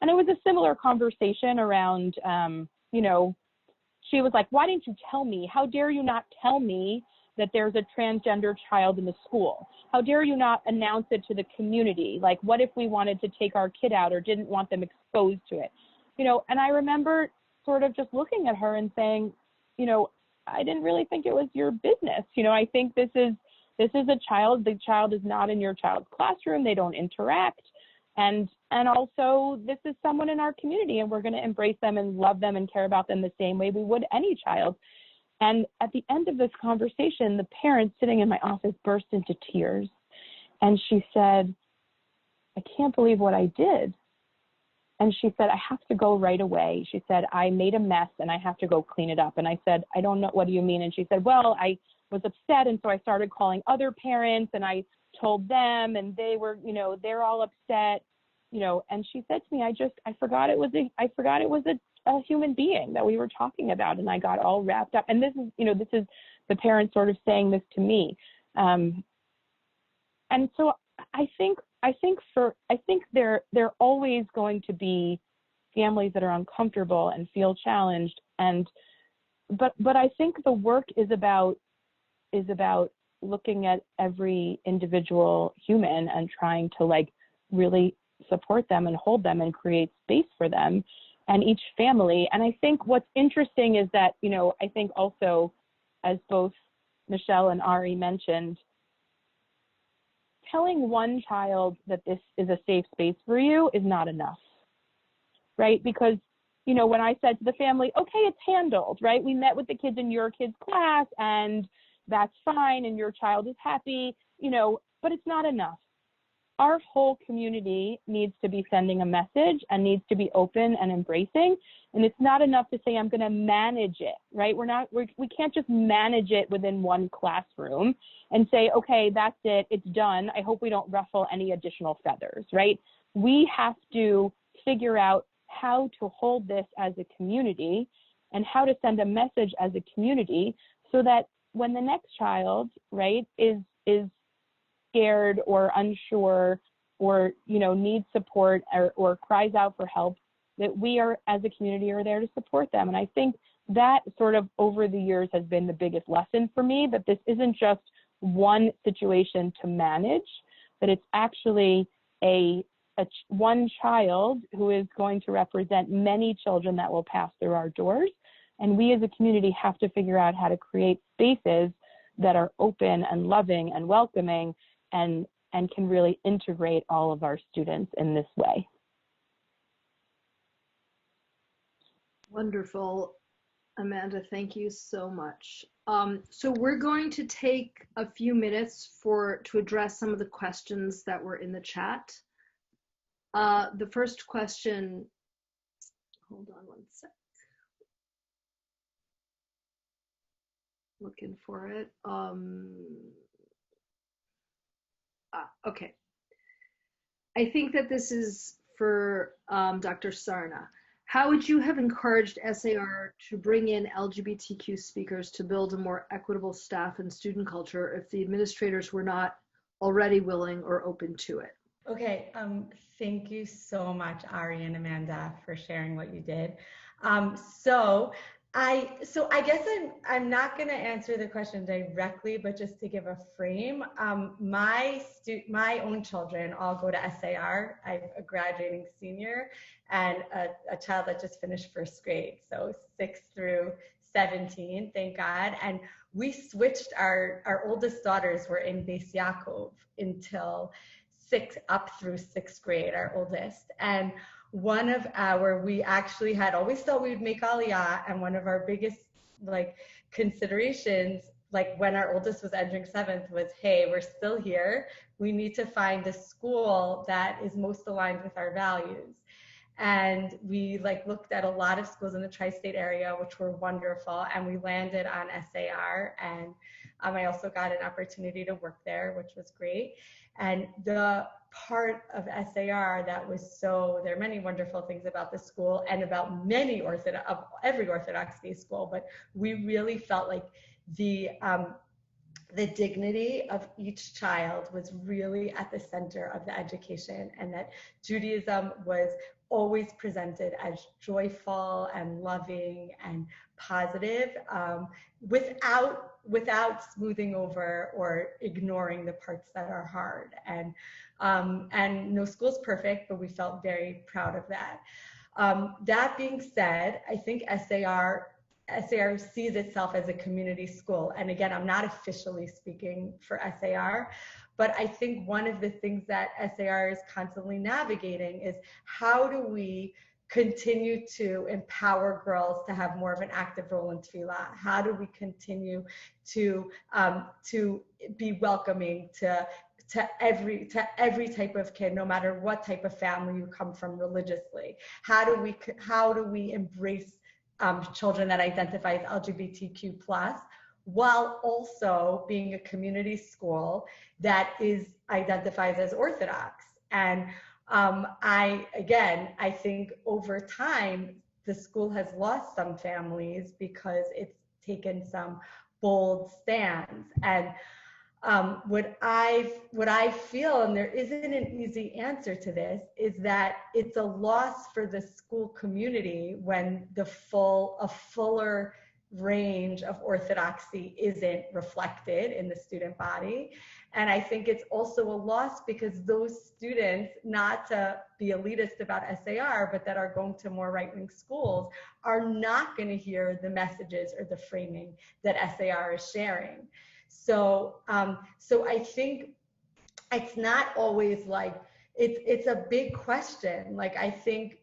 And it was a similar conversation around, you know, she was like, why didn't you tell me? How dare you not tell me that there's a transgender child in the school? How dare you not announce it to the community? Like, what if we wanted to take our kid out or didn't want them exposed to it? You know, and I remember sort of just looking at her and saying, you know, I didn't really think it was your business. You know, I think this is a child. The child is not in your child's classroom. They don't interact. And also, this is someone in our community, and we're going to embrace them and love them and care about them the same way we would any child. And at the end of this conversation, the parent sitting in my office burst into tears. And she said, I can't believe what I did. And she said, I have to go right away. She said, I made a mess and I have to go clean it up. And I said, I don't know, what do you mean? And she said, well, I was upset. And so I started calling other parents, and I told them, and they were, you know, they're all upset, you know. And she said to me, I forgot it was a human being that we were talking about. And I got all wrapped up. And this is the parent sort of saying this to me. And so I think there are always going to be families that are uncomfortable and feel challenged. But I think the work is about looking at every individual human and trying to, like, really support them and hold them and create space for them and each family. And I think what's interesting is that, you know, I think also, as both Michelle and Ari mentioned, telling one child that this is a safe space for you is not enough, right? Because, you know, when I said to the family, okay, it's handled, right? We met with the kids in your kid's class, and that's fine, and your child is happy, you know, but it's not enough. Our whole community needs to be sending a message and needs to be open and embracing. And it's not enough to say, I'm going to manage it, right? We can't just manage it within one classroom and say, okay, that's it, it's done. I hope we don't ruffle any additional feathers, right? We have to figure out how to hold this as a community and how to send a message as a community so that when the next child, right, is scared or unsure or, you know, needs support or cries out for help, that we are, as a community, are there to support them. And I think that sort of over the years has been the biggest lesson for me, that this isn't just one situation to manage, that it's actually one child who is going to represent many children that will pass through our doors. And we as a community have to figure out how to create spaces that are open and loving and welcoming and can really integrate all of our students in this way. Wonderful. Amanda, thank you so much. So we're going to take a few minutes to address some of the questions that were in the chat. The first question, hold on one sec. Looking for it. Okay. I think that this is for Dr. Sarna. How would you have encouraged SAR to bring in LGBTQ speakers to build a more equitable staff and student culture if the administrators were not already willing or open to it? Okay, thank you so much, Ari and Amanda, for sharing what you did. So I guess I'm not going to answer the question directly, but just to give a frame, my own children all go to SAR. I have a graduating senior and a child that just finished first grade, so 6 through 17, thank God. And we switched, our oldest daughters were in Beis Yaakov until up through 6th grade, our oldest. And we actually had always thought we would make Aliyah, and one of our biggest considerations, when our oldest was entering 7th, was, hey, we're still here. We need to find a school that is most aligned with our values. And we looked at a lot of schools in the tri-state area, which were wonderful, and we landed on SAR. And I also got an opportunity to work there, which was great. And the part of SAR that was there are many wonderful things about the school and about every Orthodox-based school, but we really felt like the dignity of each child was really at the center of the education, and that Judaism was always presented as joyful and loving and positive, without smoothing over or ignoring the parts that are hard. And no school's perfect, but we felt very proud of that. That being said, I think SAR sees itself as a community school. And again, I'm not officially speaking for SAR, but I think one of the things that SAR is constantly navigating is, how do we continue to empower girls to have more of an active role in tefillah? How do we continue to be welcoming to every type of kid, no matter what type of family you come from religiously? How do we embrace children that identify as LGBTQ+, while also being a community school that identifies as Orthodox? And I think over time, the school has lost some families because it's taken some bold stands. And what I feel, and there isn't an easy answer to this, is that it's a loss for the school community when a fuller range of Orthodoxy isn't reflected in the student body. And I think it's also a loss because those students, not to be elitist about SAR, but that are going to more right-wing schools, are not going to hear the messages or the framing that SAR is sharing. So I think it's not always it's a big question. I think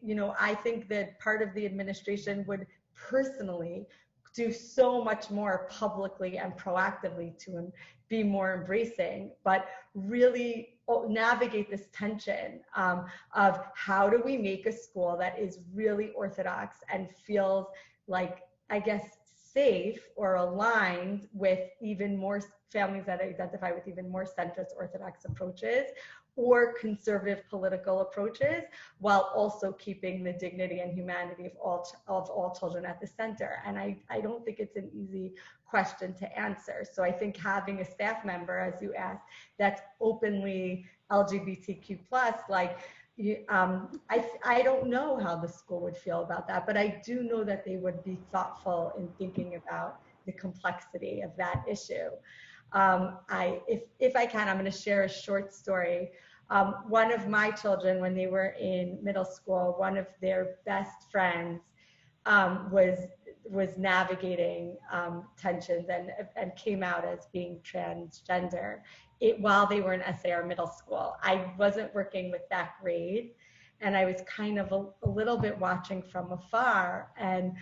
that part of the administration would personally do so much more publicly and proactively to be more embracing, but really navigate this tension of how do we make a school that is really Orthodox and feels safe or aligned with even more families that identify with even more centrist Orthodox approaches or conservative political approaches, while also keeping the dignity and humanity of all children at the center. And I don't think it's an easy question to answer. So I think having a staff member, as you asked, that's openly LGBTQ+, I don't know how the school would feel about that, but I do know that they would be thoughtful in thinking about the complexity of that issue. If I can, I'm going to share a short story. One of my children, when they were in middle school, one of their best friends was navigating tensions and came out as being transgender while they were in SAR middle school. I wasn't working with that grade, and I was kind of a little bit watching from afar. And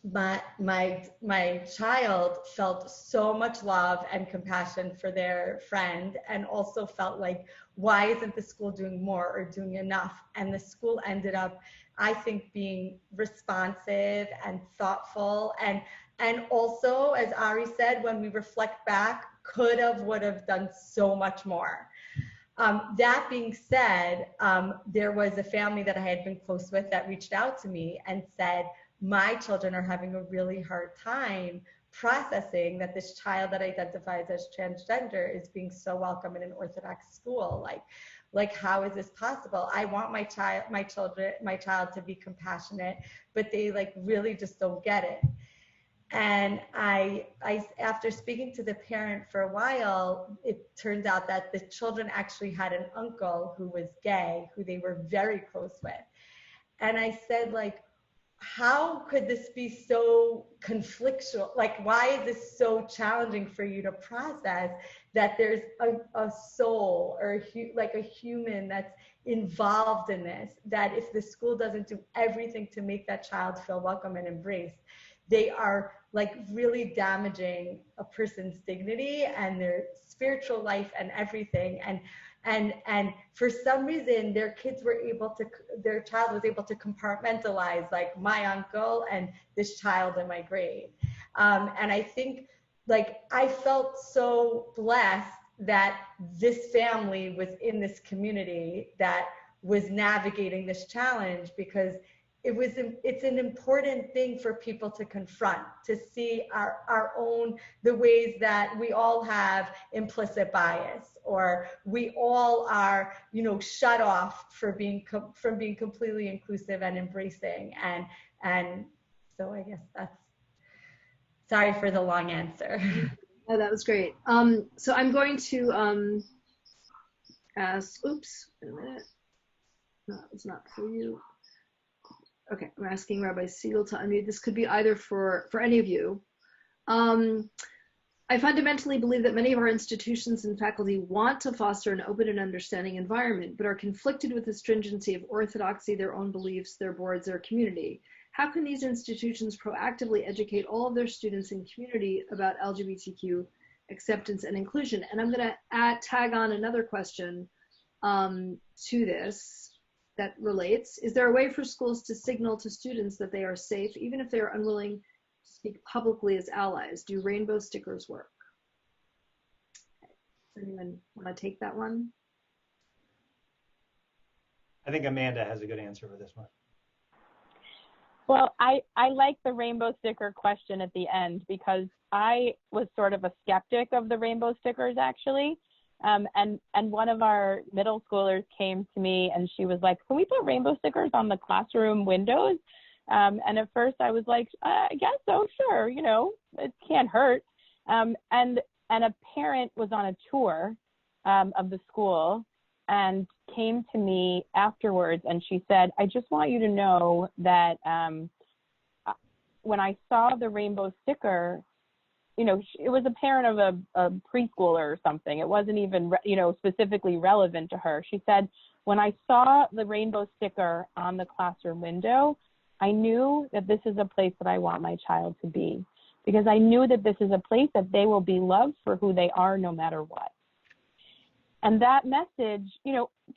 my child felt so much love and compassion for their friend, and also felt like, why isn't the school doing more or doing enough? And the school ended up, I think, being responsive and thoughtful, and also, as Ari said, when we reflect back, could have, would have done so much more. That being said, there was a family that I had been close with that reached out to me and said, my children are having a really hard time processing that this child that identifies as transgender is being so welcome in an Orthodox school. Like how is this possible? I want my child to be compassionate, but they like really just don't get it. And I, after speaking to the parent for a while, it turned out that the children actually had an uncle who was gay, who they were very close with. And I said, like, how could this be so conflictual? Like, why is this so challenging for you to process that there's a soul or like a human that's involved in this, that if the school doesn't do everything to make that child feel welcome and embraced, they are like really damaging a person's dignity and their spiritual life and everything. And for some reason, their child was able to compartmentalize, like, my uncle and this child in my grade. And I think, like, I felt so blessed that this family was in this community that was navigating this challenge, because it's an important thing for people to confront, to see our own, the ways that we all have implicit bias, or we all are, shut off from being completely inclusive and embracing. And so I guess that's, sorry for the long answer. Oh, that was great. So I'm going to ask, oops, wait a minute. No, it's not for you. Okay, I'm asking Rabbi Siegel to unmute. This could be either for any of you. I fundamentally believe that many of our institutions and faculty want to foster an open and understanding environment, but are conflicted with the stringency of orthodoxy, their own beliefs, their boards, their community. How can these institutions proactively educate all of their students and community about LGBTQ acceptance and inclusion? And I'm going to tag on another question to this that relates. Is there a way for schools to signal to students that they are safe, even if they are unwilling to speak publicly as allies? Do rainbow stickers work? Does anyone want to take that one? I think Amanda has a good answer for this one. Well, I like the rainbow sticker question at the end, because I was sort of a skeptic of the rainbow stickers, actually. And one of our middle schoolers came to me and she was like, can we put rainbow stickers on the classroom windows? And at first I was like, I guess so, sure, it can't hurt. And a parent was on a tour of the school and came to me afterwards, and she said, I just want you to know that when I saw the rainbow sticker, it was a parent of a preschooler or something. It wasn't even, specifically relevant to her. She said, when I saw the rainbow sticker on the classroom window, I knew that this is a place that I want my child to be, because I knew that this is a place that they will be loved for who they are no matter what. And that message,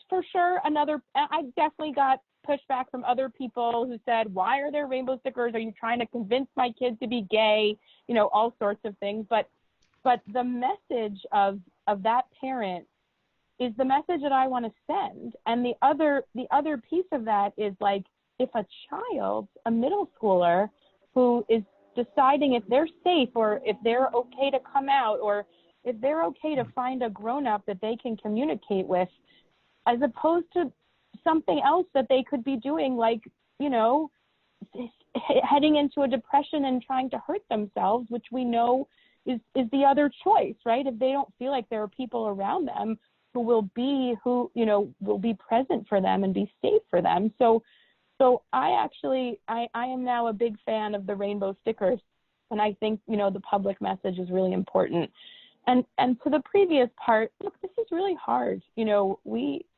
for sure, I definitely got pushback from other people who said, why are there rainbow stickers? Are you trying to convince my kid to be gay? All sorts of things. But the message of that parent is the message that I want to send. And the other piece of that is, like, if a child, a middle schooler who is deciding if they're safe or if they're okay to come out, or if they're okay to find a grown-up that they can communicate with, as opposed to something else that they could be doing, like, heading into a depression and trying to hurt themselves, which we know is the other choice, right? If they don't feel like there are people around them who will be present for them and be safe for them. So I am now a big fan of the rainbow stickers. And I think, the public message is really important. And to the previous part, look, this is really hard. You know,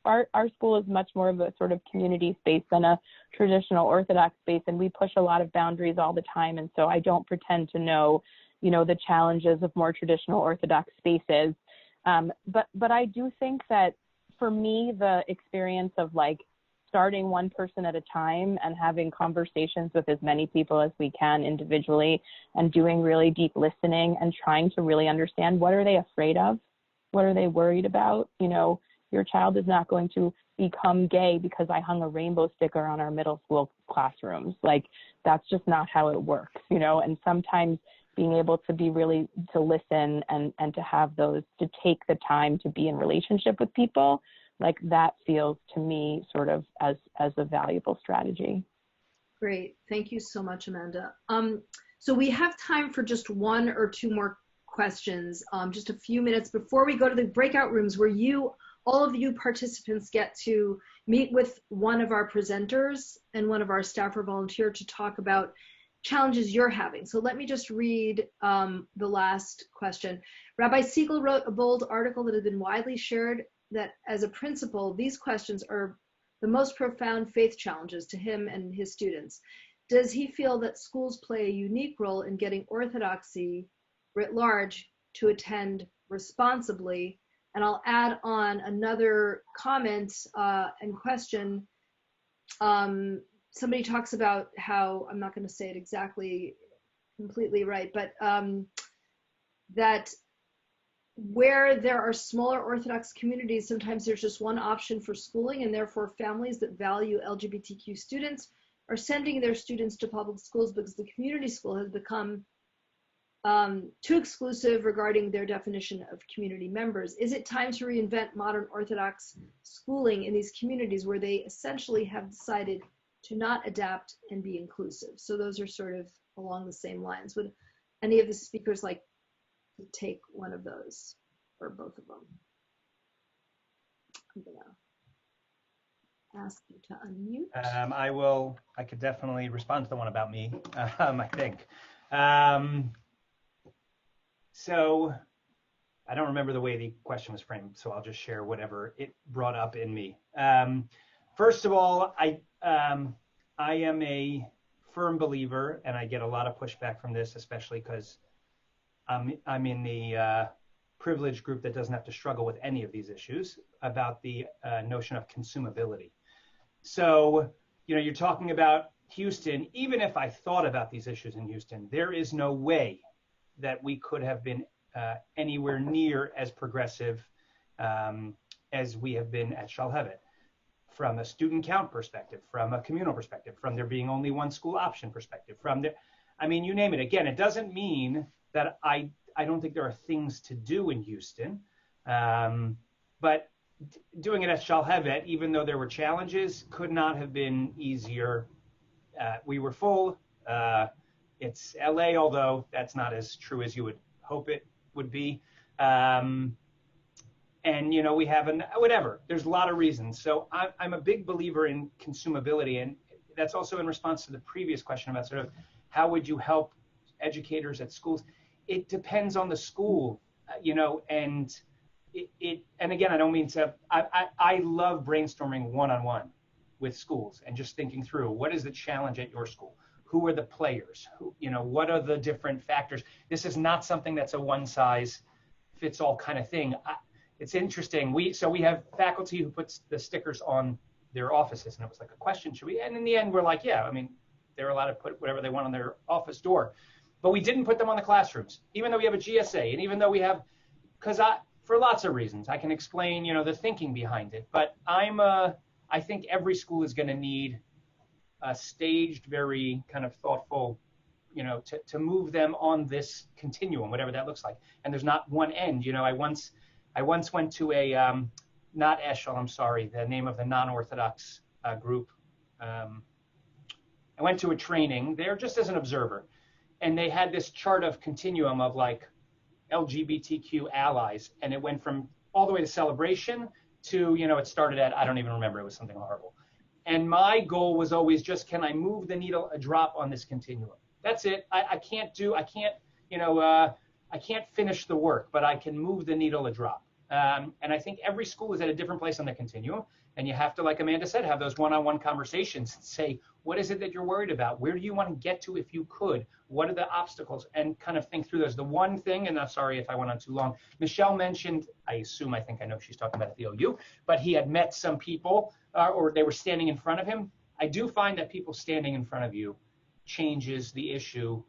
our school is much more of a sort of community space than a traditional Orthodox space, and we push a lot of boundaries all the time. And so I don't pretend to know, you know, the challenges of more traditional Orthodox spaces. But I do think that for me, the experience of like starting one person at a time and having conversations with as many people as we can individually and doing really deep listening and trying to really understand, what are they afraid of? What are they worried about? You know, your child is not going to become gay because I hung a rainbow sticker on our middle school classrooms. Like, that's just not how it works, you know? And sometimes being able to be really, to listen and to have those, to take the time to be in relationship with people, like that feels to me sort of as a valuable strategy. Great. Thank you so much, Amanda. So we have time for just one or two more questions, just a few minutes before we go to the breakout rooms where all of you participants get to meet with one of our presenters and one of our staff or volunteer to talk about challenges you're having. So let me just read the last question. Rabbi Siegel wrote a bold article that has been widely shared that as a principal, these questions are the most profound faith challenges to him and his students. Does he feel that schools play a unique role in getting orthodoxy writ large to attend responsibly? And I'll add on another comment and question. Somebody talks about how, I'm not going to say it exactly completely right, but that where there are smaller Orthodox communities, sometimes there's just one option for schooling, and therefore families that value LGBTQ students are sending their students to public schools because the community school has become too exclusive regarding their definition of community members. Is it time to reinvent modern Orthodox schooling in these communities where they essentially have decided to not adapt and be inclusive? So those are sort of along the same lines. Would any of the speakers like to take one of those or both of them? I'm gonna ask you to unmute. I could definitely respond to the one about me, I think. So I don't remember the way the question was framed, so I'll just share whatever it brought up in me. First of all, I am a firm believer, and I get a lot of pushback from this, especially because I'm in the privileged group that doesn't have to struggle with any of these issues, about the notion of consumability. So, you know, you're talking about Houston. Even if I thought about these issues in Houston, there is no way that we could have been anywhere near as progressive as we have been at Shalhevet, from a student count perspective, from a communal perspective, from there being only one school option perspective, I mean, you name it. Again, it doesn't mean that I don't think there are things to do in Houston, but doing it at Shalhevet, even though there were challenges, could not have been easier. We were full. It's LA, although that's not as true as you would hope it would be. And, you know, we have whatever, there's a lot of reasons. So I'm a big believer in consumability. And that's also in response to the previous question about sort of how would you help educators at schools? It depends on the school, you know, and and again, I don't mean to, I love brainstorming one-on-one with schools and just thinking through, what is the challenge at your school? Who are the players? You know, what are the different factors? This is not something that's a one-size-fits-all kind of thing. It's interesting. We have faculty who puts the stickers on their offices, and it was like a question, should we? And in the end, we're like, yeah, I mean, they're allowed to put whatever they want on their office door. But we didn't put them on the classrooms, even though we have a GSA, and even though we have, because for lots of reasons, I can explain, you know, the thinking behind it. But I think every school is going to need a staged, very kind of thoughtful, you know, to move them on this continuum, whatever that looks like. And there's not one end. You know, I once went to a, not Eshel, I'm sorry, the name of the non-Orthodox group. I went to a training there just as an observer, and they had this chart of continuum of like LGBTQ allies, and it went from all the way to celebration to, you know, it started at, I don't even remember, it was something horrible. And my goal was always just, can I move the needle a drop on this continuum? That's it. I can't, I can't finish the work, but I can move the needle a drop. And I think every school is at a different place on the continuum. And you have to, like Amanda said, have those one-on-one conversations. Say, what is it that you're worried about? Where do you want to get to if you could? What are the obstacles? And kind of think through those. The one thing, and I'm sorry if I went on too long, Michelle mentioned, I think I know she's talking about the OU, but he had met some people or they were standing in front of him. I do find that people standing in front of you changes the issue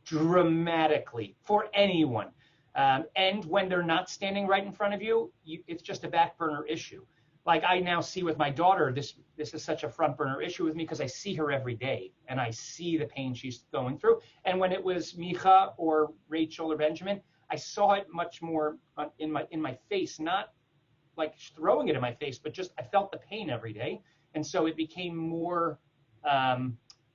dramatically for anyone. And when they're not standing right in front of you, it's just a back burner issue. Like I now see with my daughter, this is such a front burner issue with me because I see her every day and I see the pain she's going through. And when it was Micha or Rachel or Benjamin, I saw it much more in my face, not like throwing it in my face, but just I felt the pain every day. And so it became more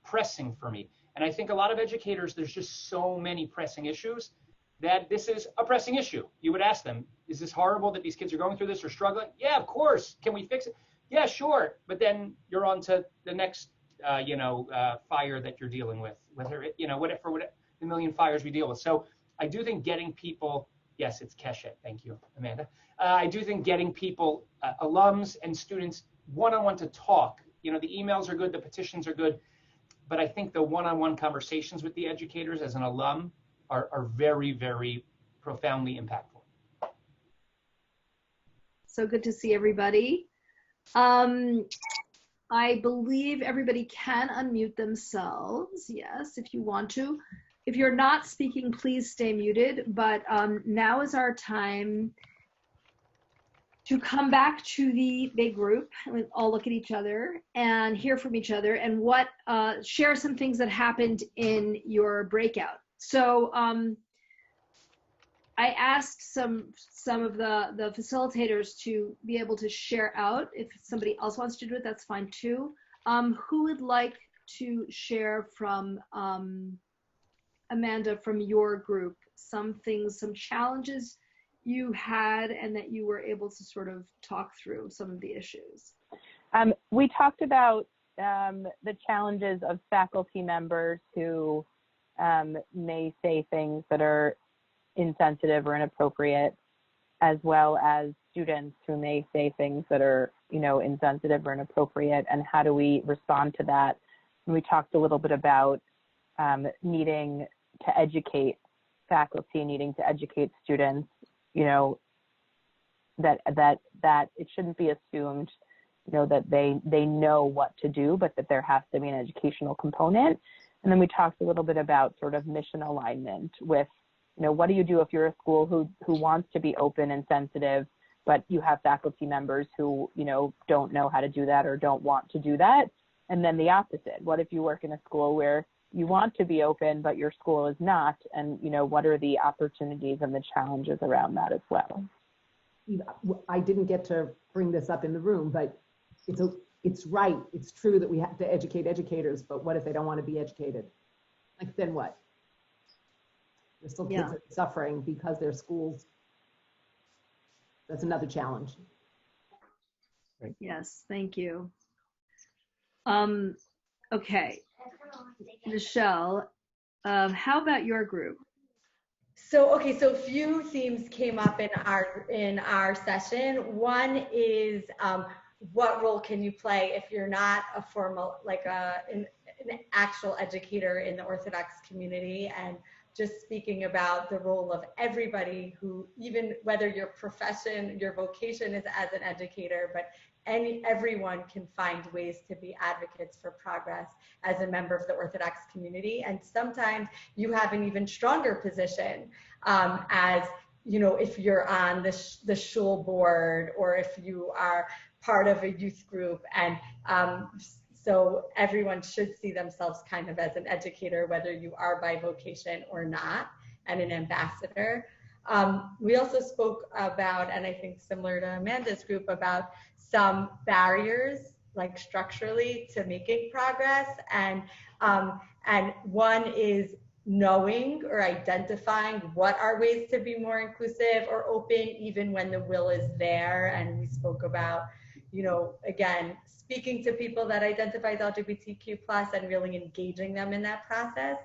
pressing for me. And I think a lot of educators, there's just so many pressing issues that this is a pressing issue. You would ask them, is this horrible that these kids are going through this or struggling? Yeah, of course. Can we fix it? Yeah, sure. But then you're on to the next, fire that you're dealing with, whether it, whatever the million fires we deal with. So I do think getting people, yes, it's Keshet. Thank you, Amanda. I do think getting people, alums and students, one-on-one to talk. The emails are good, the petitions are good, but I think the one-on-one conversations with the educators as an alum are very, very profoundly impactful. So good to see everybody. I believe everybody can unmute themselves. Yes, if you want to. If you're not speaking, please stay muted. But now is our time to come back to the big group and all look at each other and hear from each other and share some things that happened in your breakout. So I asked some of the facilitators to be able to share out. If somebody else wants to do it, that's fine too. Who would like to share from Amanda, from your group, some things, some challenges you had and that you were able to sort of talk through some of the issues? We talked about the challenges of faculty members who may say things that are insensitive or inappropriate, as well as students who may say things that are, insensitive or inappropriate, and how do we respond to that? And we talked a little bit about needing to educate faculty, needing to educate students, that it shouldn't be assumed, that they know what to do, but that there has to be an educational component. And then we talked a little bit about sort of mission alignment with, what do you do if you're a school who wants to be open and sensitive, but you have faculty members who, don't know how to do that or don't want to do that? And then the opposite. What if you work in a school where you want to be open, but your school is not? And, what are the opportunities and the challenges around that as well? I didn't get to bring this up in the room, but it's right. It's true that we have to educate educators, but what if they don't want to be educated? Like, then what? There's still kids that are suffering because their schools. That's another challenge. Right. Yes, thank you. Okay, Michelle, how about your group? So a few themes came up in our session. One is what role can you play if you're not a formal, like an actual educator in the Orthodox community, and just speaking about the role of everybody who, even whether your profession, your vocation is as an educator, but everyone can find ways to be advocates for progress as a member of the Orthodox community. And sometimes you have an even stronger position as, if you're on the shul board, or if you are part of a youth group. And so everyone should see themselves kind of as an educator, whether you are by vocation or not, and an ambassador. We also spoke about, and I think similar to Amanda's group, about some barriers, like structurally, to making progress. And one is knowing or identifying what are ways to be more inclusive or open, even when the will is there. And we spoke about, again, speaking to people that identify as LGBTQ+ and really engaging them in that process.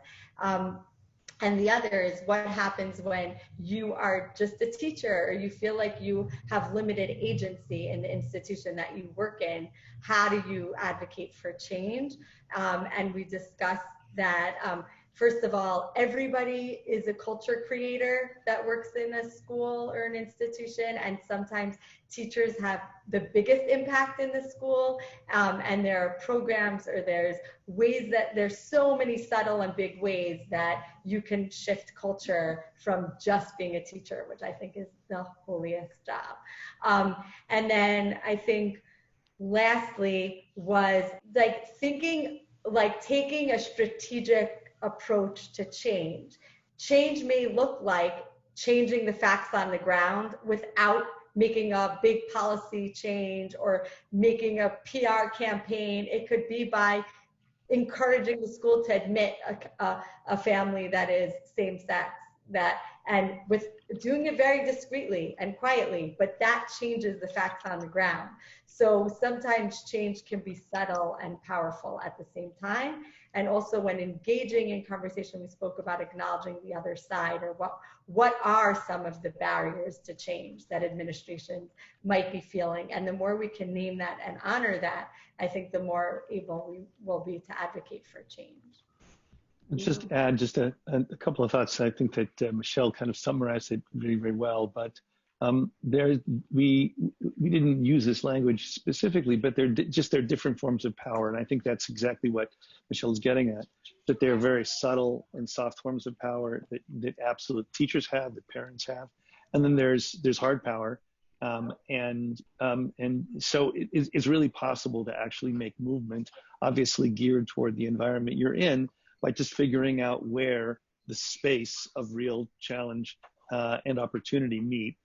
And the other is what happens when you are just a teacher, or you feel like you have limited agency in the institution that you work in. How do you advocate for change? And we discussed that, first of all, everybody is a culture creator that works in a school or an institution, and sometimes teachers have the biggest impact in the school, and there are programs, or there's ways that there's so many subtle and big ways that you can shift culture from just being a teacher, which I think is the holiest job. And then I think lastly was like thinking, like taking a strategic approach to change. Change may look like changing the facts on the ground without making a big policy change or making a PR campaign. It could be by encouraging the school to admit a family that is same sex, and with doing it very discreetly and quietly, but that changes the facts on the ground. So sometimes change can be subtle and powerful at the same time. And also when engaging in conversation, we spoke about acknowledging the other side, or what are some of the barriers to change that administrations might be feeling. And the more we can name that and honor that, I think the more able we will be to advocate for change. Just add just a couple of thoughts. I think that Michelle kind of summarized it very, very well, but we didn't use this language specifically, but they're different forms of power. And I think that's exactly what Michelle's getting at, that they're very subtle and soft forms of power that absolute teachers have, that parents have. And then there's hard power. And so it's really possible to actually make movement, obviously geared toward the environment you're in, by just figuring out where the space of real challenge and opportunity meet.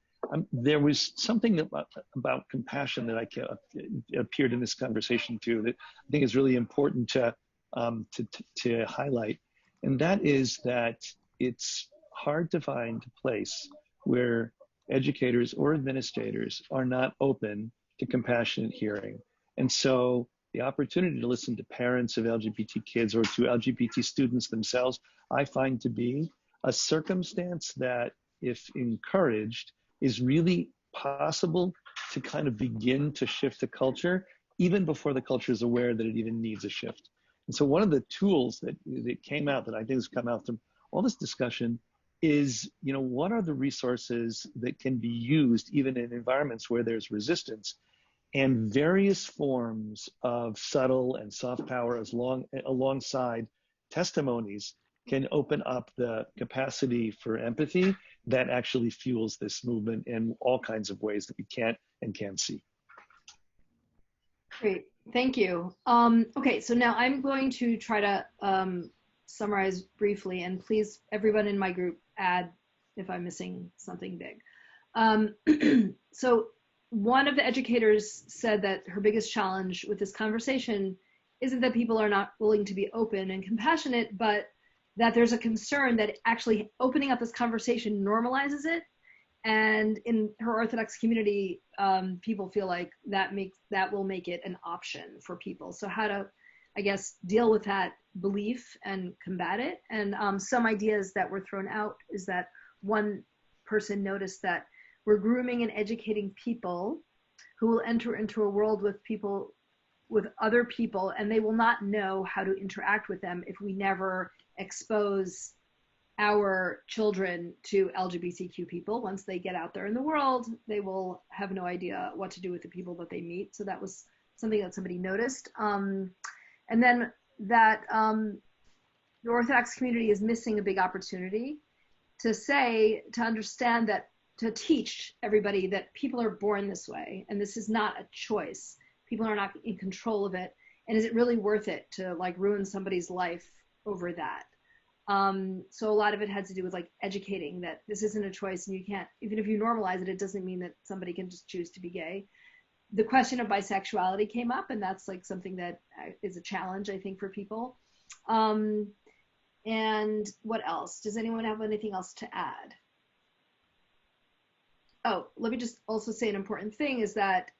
There was something about compassion that appeared in this conversation too, that I think is really important to highlight. And that is that it's hard to find a place where educators or administrators are not open to compassionate hearing. And so the opportunity to listen to parents of LGBT kids or to LGBT students themselves, I find to be a circumstance that, if encouraged, is really possible to kind of begin to shift the culture, even before the culture is aware that it even needs a shift. And so one of the tools that came out, that I think has come out from all this discussion, is, what are the resources that can be used even in environments where there's resistance, and various forms of subtle and soft power alongside testimonies can open up the capacity for empathy that actually fuels this movement in all kinds of ways that we can't and can see. Great, thank you. Okay, so now I'm going to try to summarize briefly, and please, everyone in my group, add if I'm missing something big. So one of the educators said that her biggest challenge with this conversation isn't that people are not willing to be open and compassionate, but that there's a concern that actually opening up this conversation normalizes it. And in her Orthodox community, people feel like that will make it an option for people. So how to, I guess, deal with that belief and combat it. And some ideas that were thrown out is that one person noticed that we're grooming and educating people who will enter into a world with other people, and they will not know how to interact with them if we never expose our children to LGBTQ people. Once they get out there in the world, they will have no idea what to do with the people that they meet. So that was something that somebody noticed. And then that the Orthodox community is missing a big opportunity to understand that, to teach everybody that people are born this way, and this is not a choice. People are not in control of it. And is it really worth it to ruin somebody's life over that? So a lot of it had to do with educating that this isn't a choice, and you can't, even if you normalize it, it doesn't mean that somebody can just choose to be gay. The question of bisexuality came up, and that's something that is a challenge, I think, for people. And what else? Does anyone have anything else to add? Oh, let me just also say an important thing is that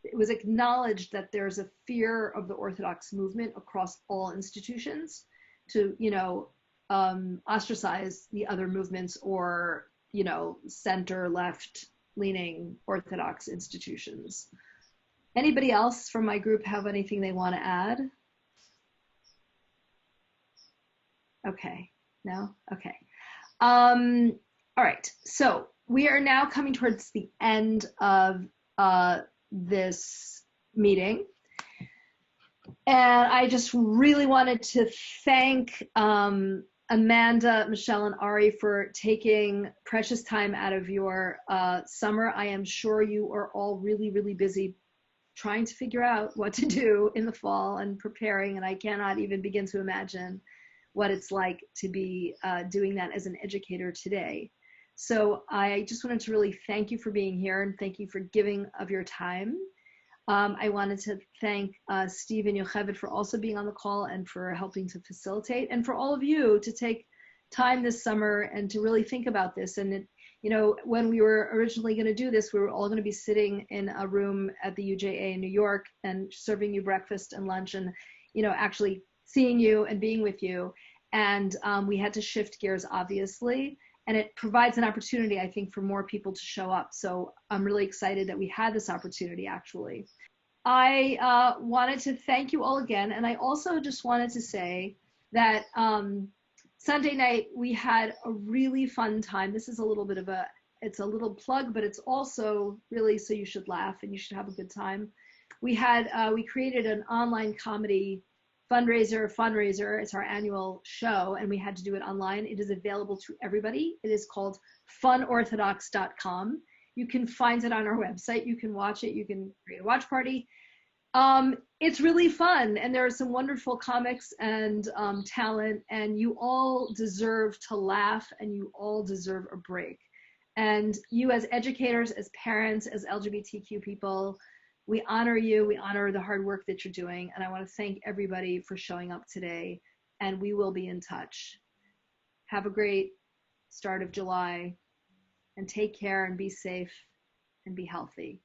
it was acknowledged that there's a fear of the Orthodox movement across all institutions to, ostracize the other movements or, center left leaning Orthodox institutions. Anybody else from my group have anything they want to add? Okay, no? Okay. All right, so we are now coming towards the end of this meeting. And I just really wanted to thank Amanda, Michelle, and Ari for taking precious time out of your summer. I am sure you are all really, really busy trying to figure out what to do in the fall and preparing, and I cannot even begin to imagine what it's like to be doing that as an educator today. So I just wanted to really thank you for being here and thank you for giving of your time. I wanted to thank Steve and Yocheved for also being on the call and for helping to facilitate, and for all of you to take time this summer and to really think about this. And when we were originally going to do this, we were all going to be sitting in a room at the UJA in New York and serving you breakfast and lunch and, actually seeing you and being with you. And we had to shift gears, obviously. And it provides an opportunity, I think, for more people to show up. So I'm really excited that we had this opportunity, actually. I wanted to thank you all again. And I also just wanted to say that Sunday night, we had a really fun time. This is a little bit of it's a little plug, but it's also really so you should laugh and you should have a good time. We created an online comedy fundraiser. It's our annual show, and we had to do it online. It is available to everybody. It is called funorthodox.com. You can find it on our website. You can watch it. You can create a watch party. It's really fun, and there are some wonderful comics and talent, and you all deserve to laugh, and you all deserve a break. And you as educators, as parents, as LGBTQ people, we honor you, we honor the hard work that you're doing, and I want to thank everybody for showing up today, and we will be in touch. Have a great start of July, and take care and be safe and be healthy.